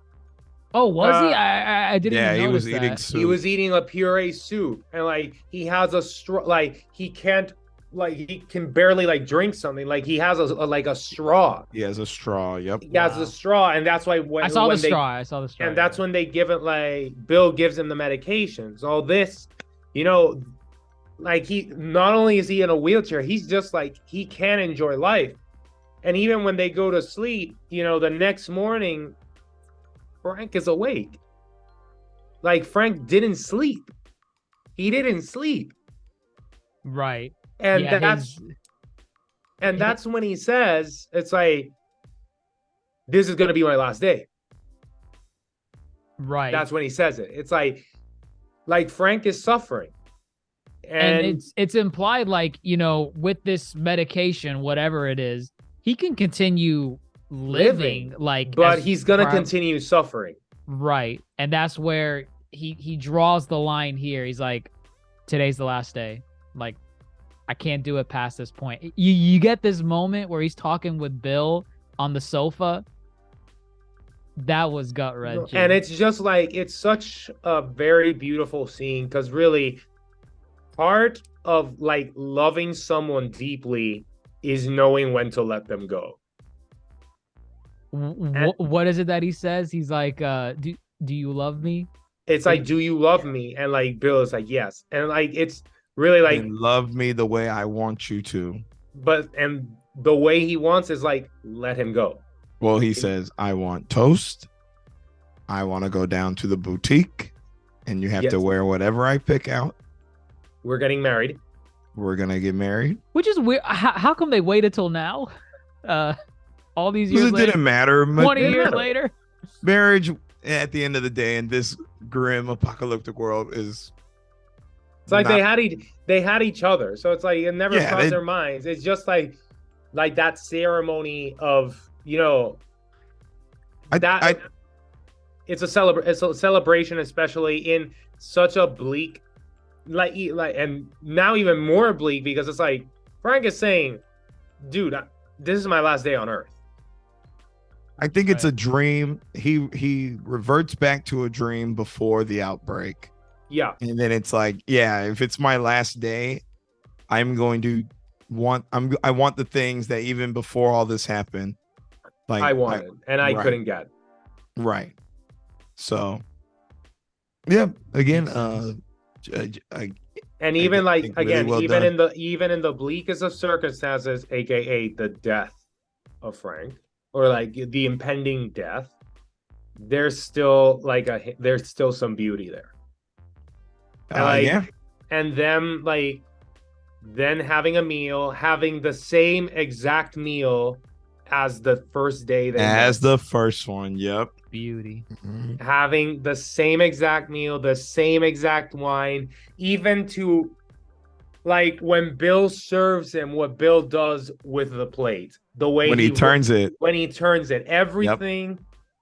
Oh, was he? I didn't Yeah, even he was notice eating that. soup. He was eating a puree soup, and like he has a straw, like he can't, like he can barely like drink something. Like he has a straw. He has a straw. Yep. He has Wow. a straw, and that's why I saw the straw. I saw the straw. and that's when they give it, like Bill gives him the medications. All this, like he not only is he in a wheelchair, he's just like he can't enjoy life. And even when they go to sleep, the next morning, Frank is awake. like Frank didn't sleep. He didn't sleep. Right. And Yeah, that's when he says, it's like, this is gonna be my last day. right. That's when he says it. It's like Frank is suffering. And it's implied, like, you know, with this medication, whatever it is, he can continue living like, but as he's gonna proud- continue suffering. Right. And that's where he draws the line here. He's like, today's the last day. Like, I can't do it past this point. You get this moment where he's talking with Bill on the sofa. That was gut wrenching. And it's just like, it's such a very beautiful scene, because really part of like loving someone deeply is knowing when to let them go. What is it that he says? He's like, do you love me? It's like, do you love me? And like Bill is like, yes. And like, it's really like, And love me the way I want you to. and the way he wants is like, let him go. Well, he says, I want toast. I want to go down to the boutique, and you have to Yes. wear whatever I pick out. We're getting married. We're gonna get married. Which is weird. How come they waited till now? All these years Because it later, didn't matter. 20 didn't years matter. later. Marriage, at the end of the day, in this grim apocalyptic world, is It's like not- they had each other. So it's like, it never Yeah, crossed they- their minds. It's just like that ceremony of, you know, I it's a celebration, especially in such a bleak, like, and now even more bleak, because it's like Frank is saying, dude, this is my last day on Earth. I think it's a dream. He reverts back to a dream before the outbreak. Yeah. And then it's like, yeah, if it's my last day, I'm going to I want the things that even before all this happened, like I wanted, and I right. couldn't get. Right. So, yeah, again, And even like, think really again, well even in the bleakest of circumstances, aka the death of Frank, or like the impending death, there's still like there's still some beauty there. And like, yeah, and them like then having a meal, having the same exact meal as the first day they as met. the first one. Yep. Beauty. Having the same exact meal, the same exact wine, even to like when Bill serves him, what Bill does with the plate, the way When he turns it, when he turns it, everything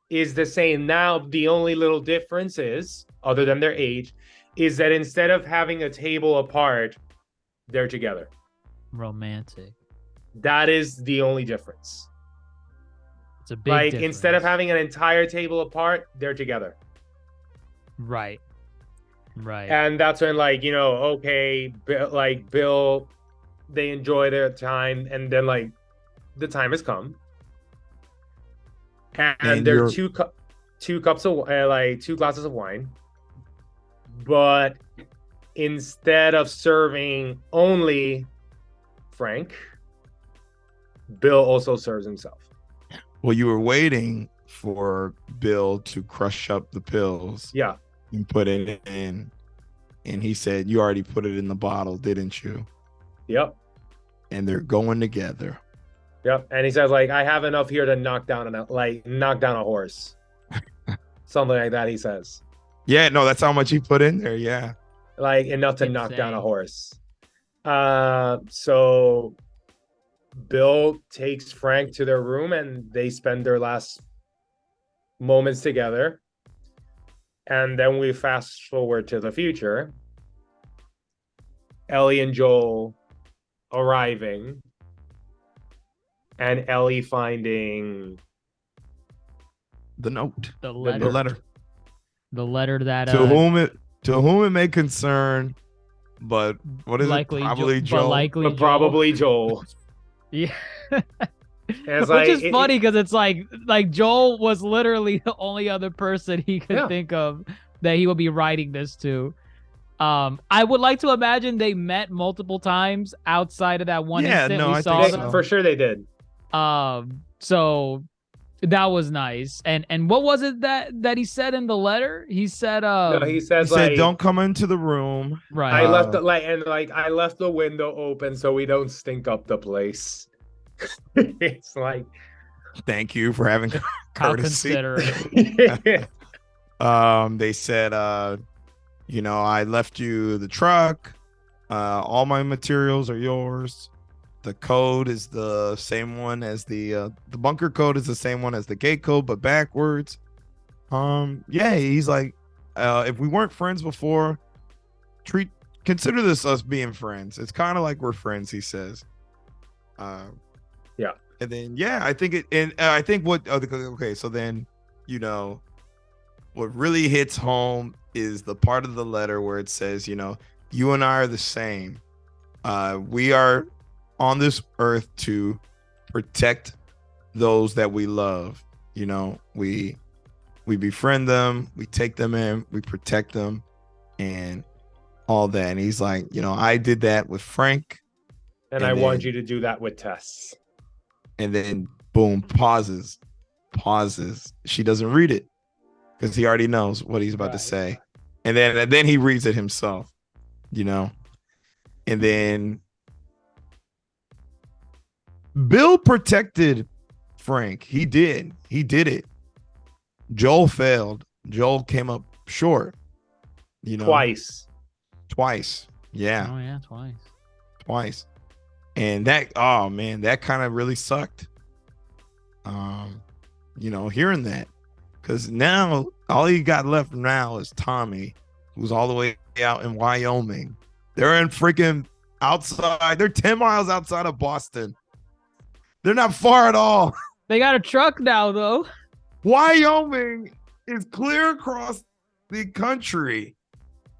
is the same. Now, the only little difference is, other than their age, is that instead of having a table apart, they're together. Romantic. That is the only difference. It's a big Like, difference. instead of having an entire table apart, they're together. Right. And that's when, like, you know, okay, Bill, they enjoy their time, and then like the time has come, and there are two cups of like 2 glasses of wine, but instead of serving only Frank, Bill also serves himself. well, you were waiting for Bill to crush up the pills. Yeah. And put it in, and he said, "You already put it in the bottle, didn't you?" Yep. And they're going together. Yep. And he says, like, I have enough here to knock down a horse. Something like that, he says. Yeah, no, that's how much he put in there. Yeah. Like, enough to knock down a Insane. horse. So Bill takes Frank to their room, and they spend their last moments together. And then we fast forward to the future. Ellie and Joel arriving, and Ellie finding The note. The The letter. letter. The letter that To whom it may concern, but what is likely it? Probably Joel. but likely but Joel. probably Joel. Yeah. And it's Which is it- funny because it's like Joel was literally the only other person he could Yeah. think of that he would be writing this to. I would like to imagine they met multiple times outside of that one Yeah, instant no, we I saw think they- them. so. for sure they did. So That was nice. And what was it that he said in the letter? He said No, he He says said, like, "Don't come into the room." right. I left the I left the window open so we don't stink up the place. It's like, Thank you for having How courtesy. considerate. They said, I left you the truck. All my materials are yours. The code is the same one as the bunker code is the same one as the gate code, but backwards. Yeah, he's like, if we weren't friends before, consider this us being friends. It's kind of like we're friends, he says. Yeah. And then I think it, and I think what okay, so then what really hits home is the part of the letter where it says, you and I are the same. We are on this earth to protect those that we love. We befriend them, we take them in, we protect them, and all that. And he's like, I did that with Frank. and I want you to do that with Tess. And then boom, pauses. She doesn't read it because he already knows what he's about to say. And then he reads it himself, and then Bill protected Frank. He did it. Joel failed. Joel came up short, Twice. Yeah. Oh yeah, Twice. And that kind of really sucked. Hearing that, because now all you got left now is Tommy, who's all the way out in Wyoming. They're in freaking outside. They're 10 miles outside of Boston. They're not far at all. They got a truck now though. Wyoming is clear across the country.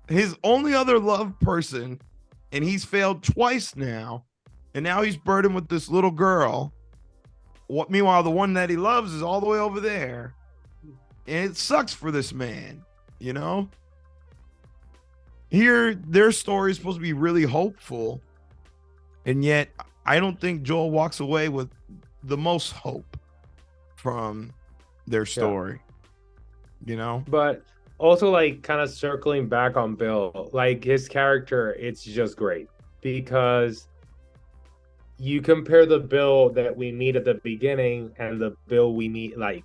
His only other love person, and he's failed twice now. And now he's burdened with this little girl. Meanwhile, the one that he loves is all the way over there. And it sucks for this man, Here, their story is supposed to be really hopeful. And yet, I don't think Joel walks away with the most hope from their story, But also, like, kind of circling back on Bill, like his character, it's just great because you compare the Bill that we meet at the beginning and the Bill we meet, like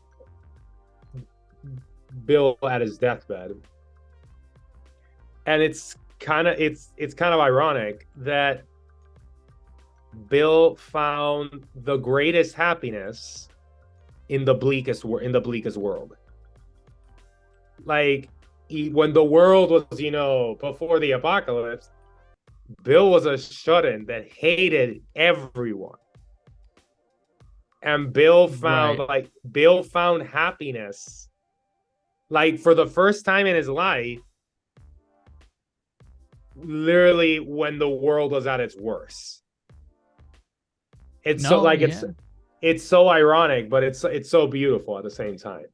Bill at his deathbed, and it's kind of ironic that Bill found the greatest happiness in the bleakest world. Like when the world was, before the apocalypse, Bill was a shut-in that hated everyone. And Bill found happiness, like for the first time in his life, literally when the world was at its worst. It's so ironic, but it's so beautiful at the same time.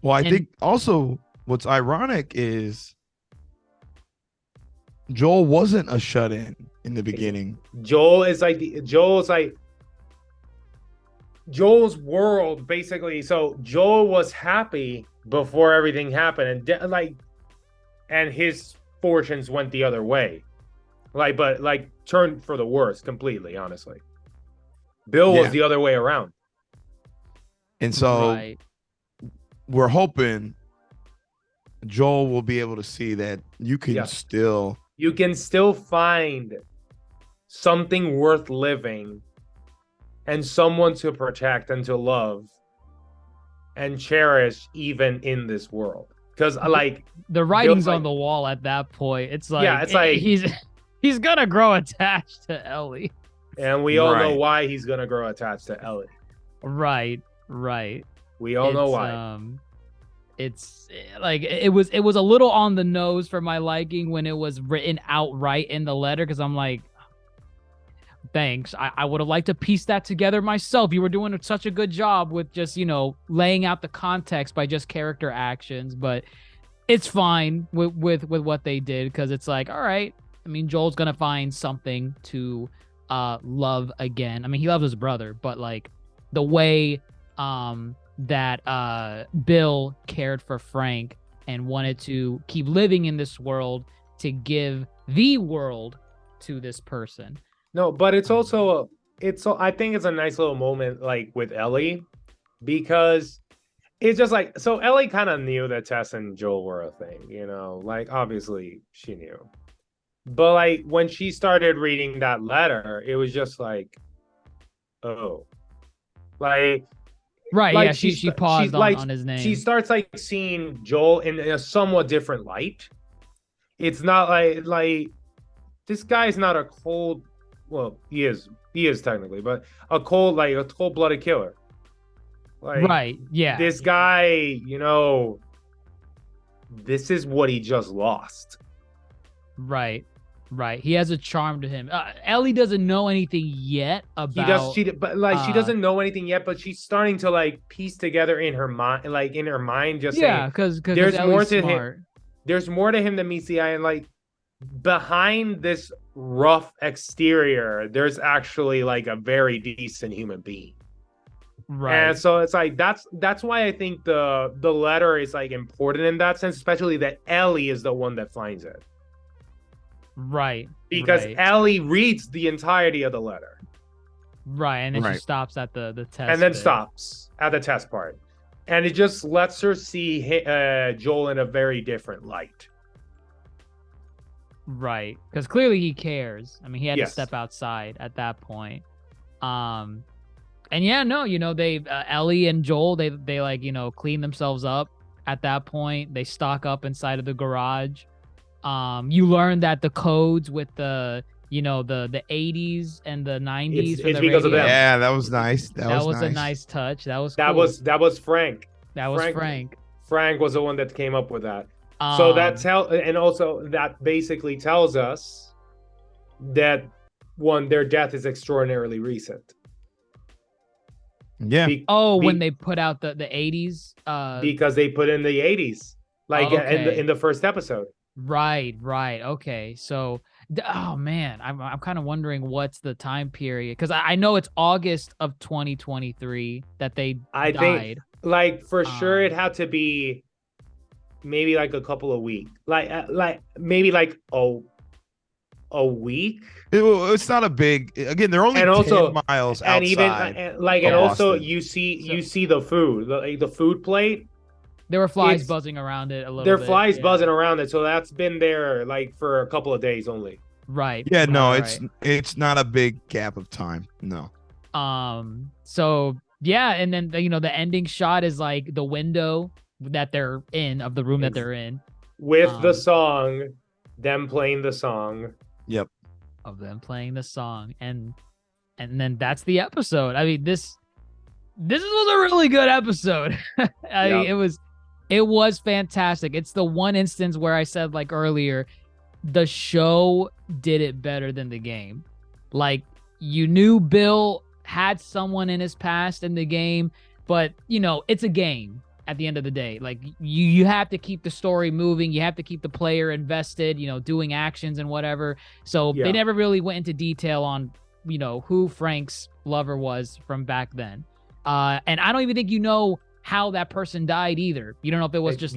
Well, I think also what's ironic is Joel wasn't a shut-in in the beginning. Joel's world basically. So Joel was happy before everything happened, and his fortunes went the other way, but turned for the worse completely. Honestly, Bill was the other way around. And so we're hoping Joel will be able to see that you can still find something worth living and someone to protect and to love and cherish even in this world. Because the writing's on the wall at that point. It's like he's gonna grow attached to Ellie. And we all know why he's gonna grow attached to Ellie. Right. We all know why. It's like it was a little on the nose for my liking when it was written outright in the letter, because I'm like, thanks. I would have liked to piece that together myself. You were doing such a good job with just, laying out the context by just character actions, but it's fine with what they did, because it's like, all right. I mean, Joel's gonna find something to love again. I mean, he loves his brother, but like the way that Bill cared for Frank and wanted to keep living in this world to give the world to this person. No, but it's also I think it's a nice little moment like with Ellie, because it's just like, so Ellie kind of knew that Tess and Joel were a thing, like obviously she knew. But like when she started reading that letter, it was just like, oh, like Right, like yeah, she paused on his name. She starts like seeing Joel in a somewhat different light. It's not like this guy's not a cold, well, he is technically, but a cold-blooded killer. Like, right, yeah. This guy, this is what he just lost. Right. He has a charm to him. Ellie doesn't know anything yet about. She doesn't know anything yet, but she's starting to like piece together in her mind, just yeah, because there's Ellie's more to smart. him. There's more to him than meets the eye, and like behind this rough exterior, there's actually like a very decent human being. Right. And so it's like that's why I think the letter is like important in that sense, especially that Ellie is the one that finds it. Right. Because right. Ellie reads the entirety of the letter. Right, and then she stops at the test. And then stops at the test part. And it just lets her see Joel in a very different light. Right, because clearly he cares. I mean, he had to Yes. step outside at that point. And yeah, no, they Ellie and Joel, they like, clean themselves up at that point. They stock up inside of the garage. You learn that the codes with the the 80s and the 90s It's because of them. Yeah, that was nice. That was a nice. nice touch. That was That cool. was Frank. That was Frank. Frank was the one that came up with that. So and also that basically tells us that their death is extraordinarily recent. Yeah. When they put out the 80s because they put in the 80s in the first episode. Right. Okay. So, oh man, I'm kind of wondering what's the time period, because I know it's August of 2023 that they died. Think like for sure it had to be maybe like a couple of weeks, like maybe like a week. It's not a big. Again, they're only 10 miles outside. And even and also you see the food, the food plate. There were flies buzzing around it a little bit. There are flies buzzing around it, so that's been there like for a couple of days only. Right. Yeah, no, right. it's not a big gap of time. No. So yeah, and then the ending shot is like the window that they're in, of the room that they're in, with the song, them playing the song. Yep. Of them playing the song, and then that's the episode. I mean, this was a really good episode. Mean, it was fantastic. It's the one instance where I said, like earlier, the show did it better than the game. Like, you knew Bill had someone in his past in the game, but it's a game at the end of the day. Like, you have to keep the story moving. You have to keep the player invested, doing actions and whatever. So they never really went into detail on, who Frank's lover was from back then. And I don't even think how that person died either. You don't know if it was just,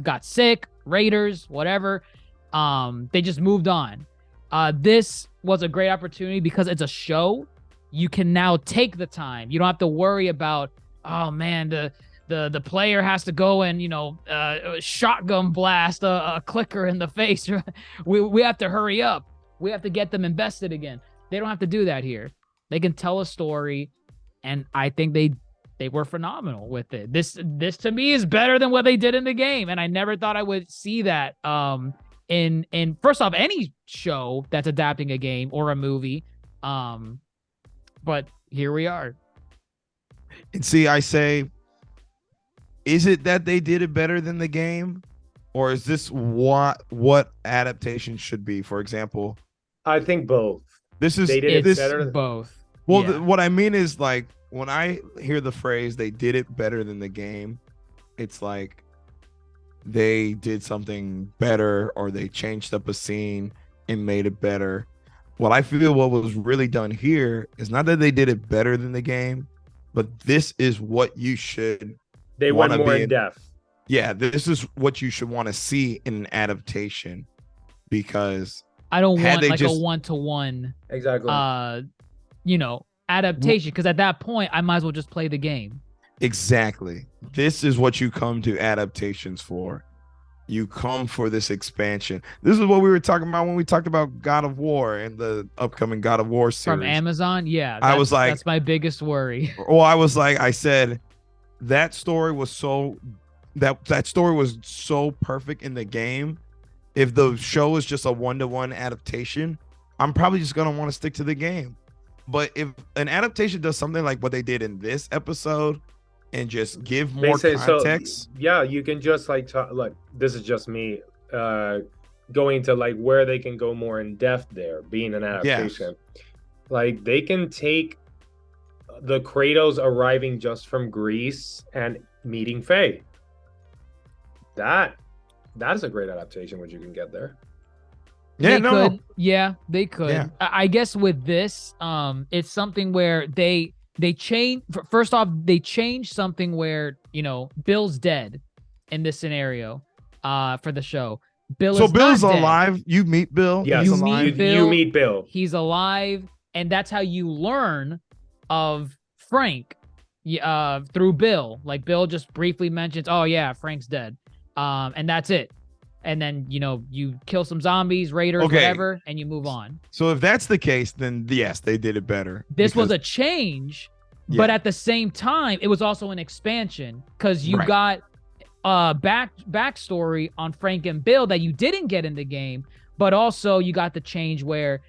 got sick, Raiders, whatever. They just moved on. This was a great opportunity because it's a show. You can now take the time. You don't have to worry about, oh man, the player has to go and, shotgun blast a clicker in the face. We have to hurry up. We have to get them invested again. They don't have to do that here. They can tell a story, and I think they were phenomenal with it. This to me is better than what they did in the game, and I never thought I would see that in first off any show that's adapting a game or a movie. But here we are. And see, I say, is it that they did it better than the game, or is this what adaptation should be? For example, I think both. This is they did it better. Both. Well, yeah. What I mean is, like, when I hear the phrase "they did it better than the game," it's like they did something better, or they changed up a scene and made it better. What I feel what was really done here is not that they did it better than the game, but this is what you should They want went to more be in depth. Yeah, this is what you should want to see in an adaptation, because I don't Had want they like just- a one-to-one Exactly. adaptation, because at that point I might as well just play the game. exactly, this is what you come to adaptations for. You come for this expansion. This is what we were talking about when we talked about God of War and the upcoming God of War series. From Amazon. Yeah, I was like- that's my biggest worry. Well, I said that story was so that story was so perfect in the game. If the show is just a one-to-one adaptation, I'm probably just gonna want to stick to the game. But if an adaptation does something like what they did in this episode and just give more Basically, context, so yeah, you can just like talk, like this is just me going to like where they can go more in depth there, being an adaptation. Like they can take the Kratos arriving just from Greece and meeting Faye. That is a great adaptation what you can get there. yeah, They no, could. Yeah, they could. Yeah. I guess with this, it's something where they change. First off, they change something where Bill's dead in this scenario, for the show. Bill so is Bill's not dead. alive. You meet Bill. Yes, He's You meet alive. Bill. You meet Bill. He's alive, and that's how you learn of Frank, through Bill. Like Bill just briefly mentions, "Oh yeah, Frank's dead," and that's it. And then you kill some zombies, raiders, Okay. whatever, and you move on. So if that's the case, then yes, they did it better. This was because- a change, but Yeah. at the same time, it was also an expansion because you Right. got backstory on Frank and Bill that you didn't get in the game, but also you got the change where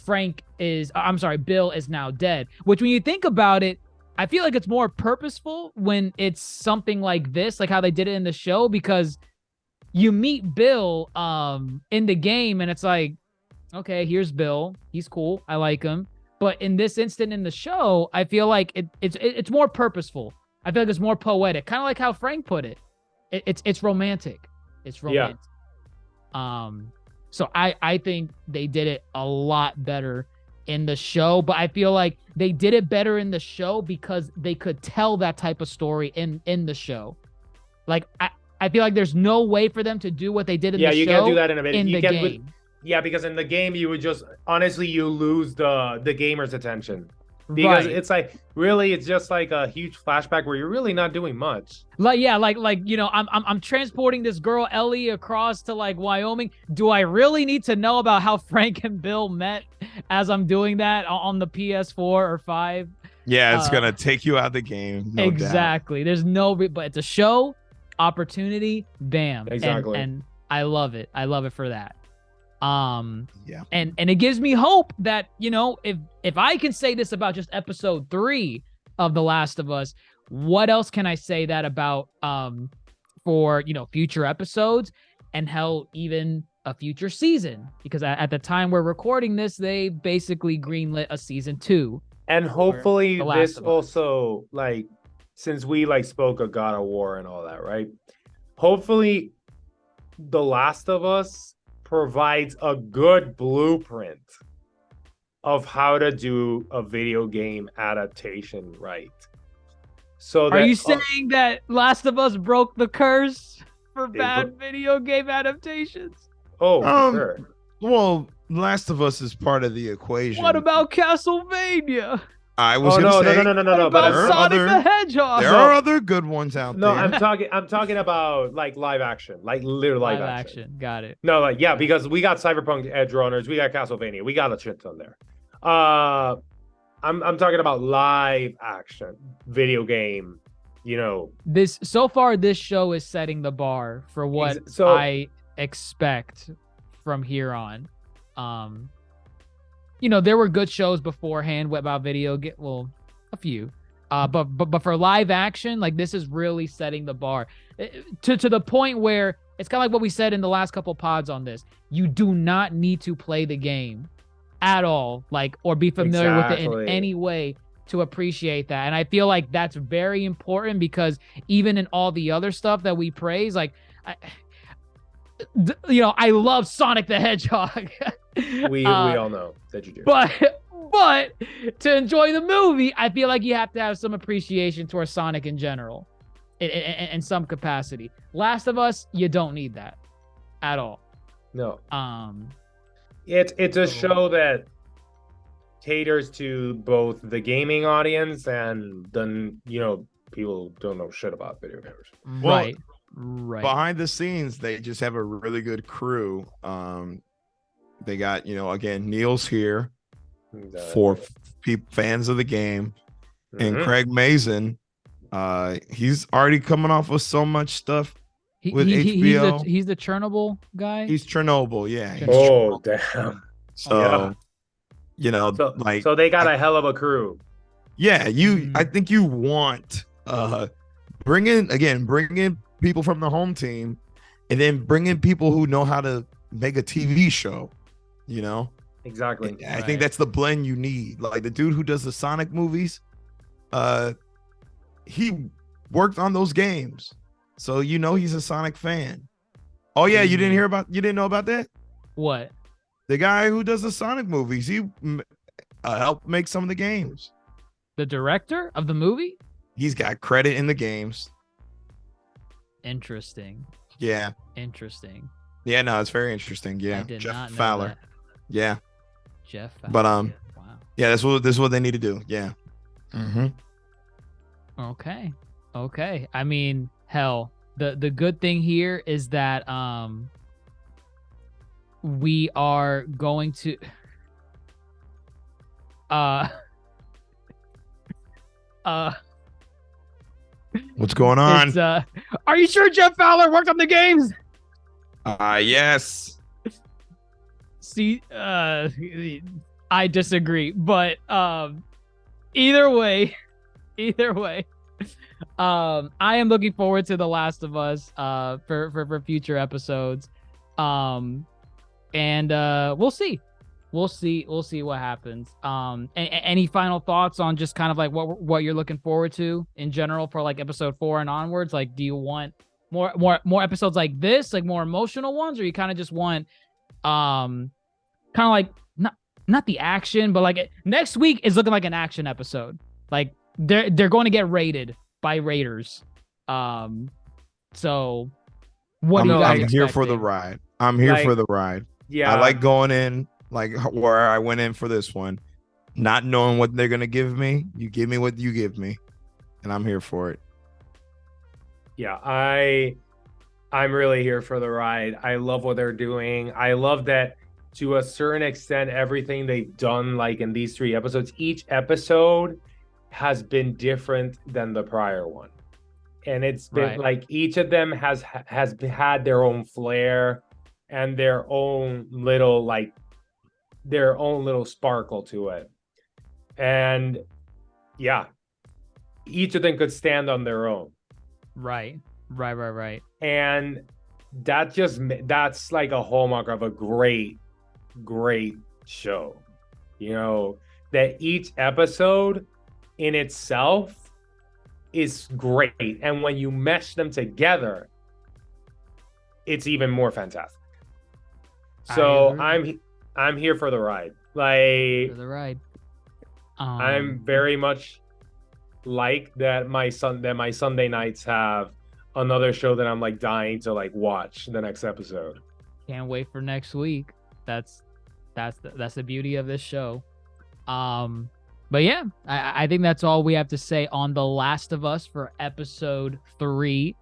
Bill is now dead. Which, when you think about it, I feel like it's more purposeful when it's something like this, like how they did it in the show, because you meet Bill in the game and it's like, okay, here's Bill. He's cool. I like him. But in this instant in the show, I feel like it's more purposeful. I feel like it's more poetic, kind of like how Frank put it. It's romantic. It's romantic. So I think they did it a lot better in the show, but I feel like they did it better in the show because they could tell that type of story in the show. Like I feel like there's no way for them to do what they did in the show. Yeah, you can't do that in a in you the can game. Yeah, because in the game you would just honestly you lose the gamer's attention. Because Right. it's like really it's just like a huge flashback where you're really not doing much. Like I'm transporting this girl Ellie across to like Wyoming. Do I really need to know about how Frank and Bill met as I'm doing that on the PS4 or 5? Yeah, it's Uh, gonna take you out of the game. No doubt. Exactly. There's but it's a show, opportunity, bam. Exactly. And I love it. I love it for that. Yeah. And it gives me hope that, if I can say this about just episode 3 of The Last of Us, what else can I say that about for, future episodes, and hell, even a future season? Because at the time we're recording this, they basically greenlit a season 2. And hopefully The Last this of Us. also like since we like spoke of God of War and all that, right? Hopefully The Last of Us provides a good blueprint of how to do a video game adaptation right. So Are that, you saying that Last of Us broke the curse for They bad video game adaptations? oh, for Um, sure. Well, Last of Us is part of the equation. What about Castlevania? I was Oh gonna no, say no. What But about there are Sonic other- the Hedgehog? there are other good ones out no, there. I'm talking about like live action, like literal live action. Got it. No, like yeah, because we got Cyberpunk Edge Runners, we got Castlevania, we got a shit ton there. I'm talking about live action video game. This show is setting the bar for what So- I expect from here on. There were good shows beforehand about video game. Well, a few. But for live action, like this is really setting the bar to the point where it's kind of like what we said in the last couple pods on this. You do not need to play the game at all, like, or be familiar with it in Exactly. any way to appreciate that. And I feel like that's very important because even in all the other stuff that we praise, like, I love Sonic the Hedgehog. We all know that you do. But to enjoy the movie, I feel like you have to have some appreciation towards Sonic in general. in some capacity. Last of Us, you don't need that at all. No. Um, It's a show that caters to both the gaming audience and then, people don't know shit about video games. right, right. Behind the scenes, they just have a really good crew. They got, again, Neil's here for fans of the game, and Mhm. Craig Mazin. He's already coming off of so much stuff with HBO. He's the Chernobyl guy. He's Chernobyl, yeah. He's Oh, Chernobyl. damn. So, So they got a hell of a crew. yeah, Mhm. I think you want bring in people from the home team, and then bring in people who know how to make a TV show. Exactly. I Right. think that's the blend you need. Like the dude who does the Sonic movies, he worked on those games, so he's a Sonic fan. Oh yeah, you didn't know about that? What? The guy who does the Sonic movies, he helped make some of the games. The director of the movie? He's got credit in the games. Interesting. Yeah, no, it's very interesting. Yeah, I did Jeff not know Fowler. that. Yeah, Jeff Fowler. But, Wow. yeah, this is what they need to do. Yeah. Mm-hmm. Okay. I mean, hell, the good thing here is that we are going to What's going on? it's, are you sure Jeff Fowler worked on the games? Yes. See, I disagree, but either way, I am looking forward to The Last of Us for future episodes. And we'll see what happens. Any final thoughts on just kind of like what you're looking forward to in general for like episode 4 and onwards? Like, do you want more episodes like this, like more emotional ones, or you kind of just want kind of like not the action, but like next week is looking like an action episode. Like they're going to get raided by raiders. So what do you guys I'm here for the expecting? ride. I'm here Like- for the ride. Yeah. I like going in like where I went in for this one, not knowing what they're gonna give me. You give me what you give me, and I'm here for it. Yeah, I'm really here for the ride. I love what they're doing. I love that to a certain extent, everything they've done, like in these 3 episodes, each episode has been different than the prior one. And it's been Right. like each of them has had their own flair and their own little sparkle to it. And yeah, each of them could stand on their own. Right. And that's like a hallmark of a great show, that each episode in itself is great, and when you mesh them together, it's even more fantastic. So I'm here for the ride. Like, For the ride. I'm very much like that my Sunday nights have another show that I'm like dying to like watch the next episode. Can't wait for next week. That's the beauty of this show. But yeah, I think that's all we have to say on The Last of Us for episode 3.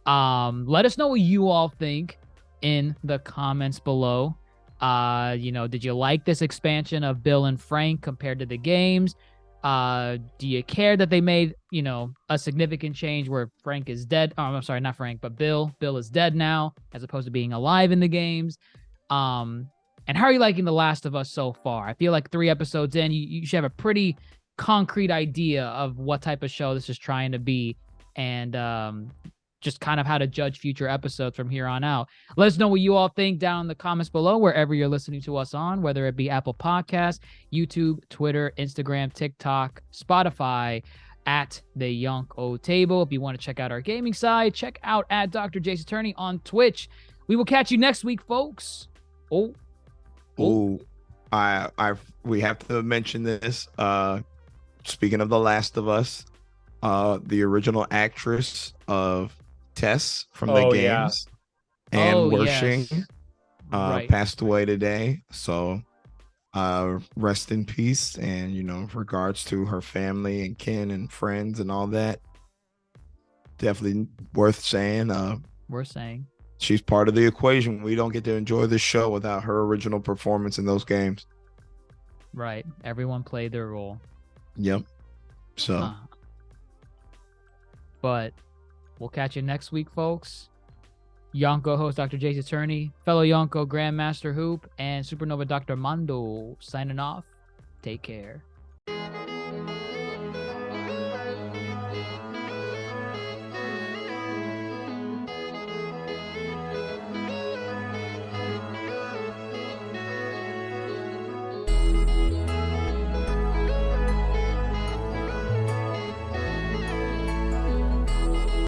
Let us know what you all think in the comments below. Did you like this expansion of Bill and Frank compared to the games? Do you care that they made, a significant change where Frank is dead? Oh, I'm sorry, not Frank, but Bill. Bill is dead now, as opposed to being alive in the games. And how are you liking The Last of Us so far? I feel like 3 episodes in, you should have a pretty concrete idea of what type of show this is trying to be, and just kind of how to judge future episodes from here on out. Let us know what you all think down in the comments below, wherever you're listening to us on, whether it be Apple Podcasts, YouTube, Twitter, Instagram, TikTok, Spotify, at the Yonk O Table. If you want to check out our gaming side, check out at Dr. Jason Turney on Twitch. We will catch you next week, folks. We have to mention this. Speaking of The Last of Us, the original actress of Tess from the Oh, yeah. games, and Oh, Wershing yes. Right. passed away today. So rest in peace, and regards to her family and kin and friends and all that. Definitely worth saying. We're saying. She's part of the equation. We don't get to enjoy this show without her original performance in those games. Right. Everyone played their role. Yep. So But we'll catch you next week, folks. Yonko host Dr. Jay's Attorney, fellow Yonko Grandmaster Hoop, and Supernova Dr. Mondo signing off. Take care.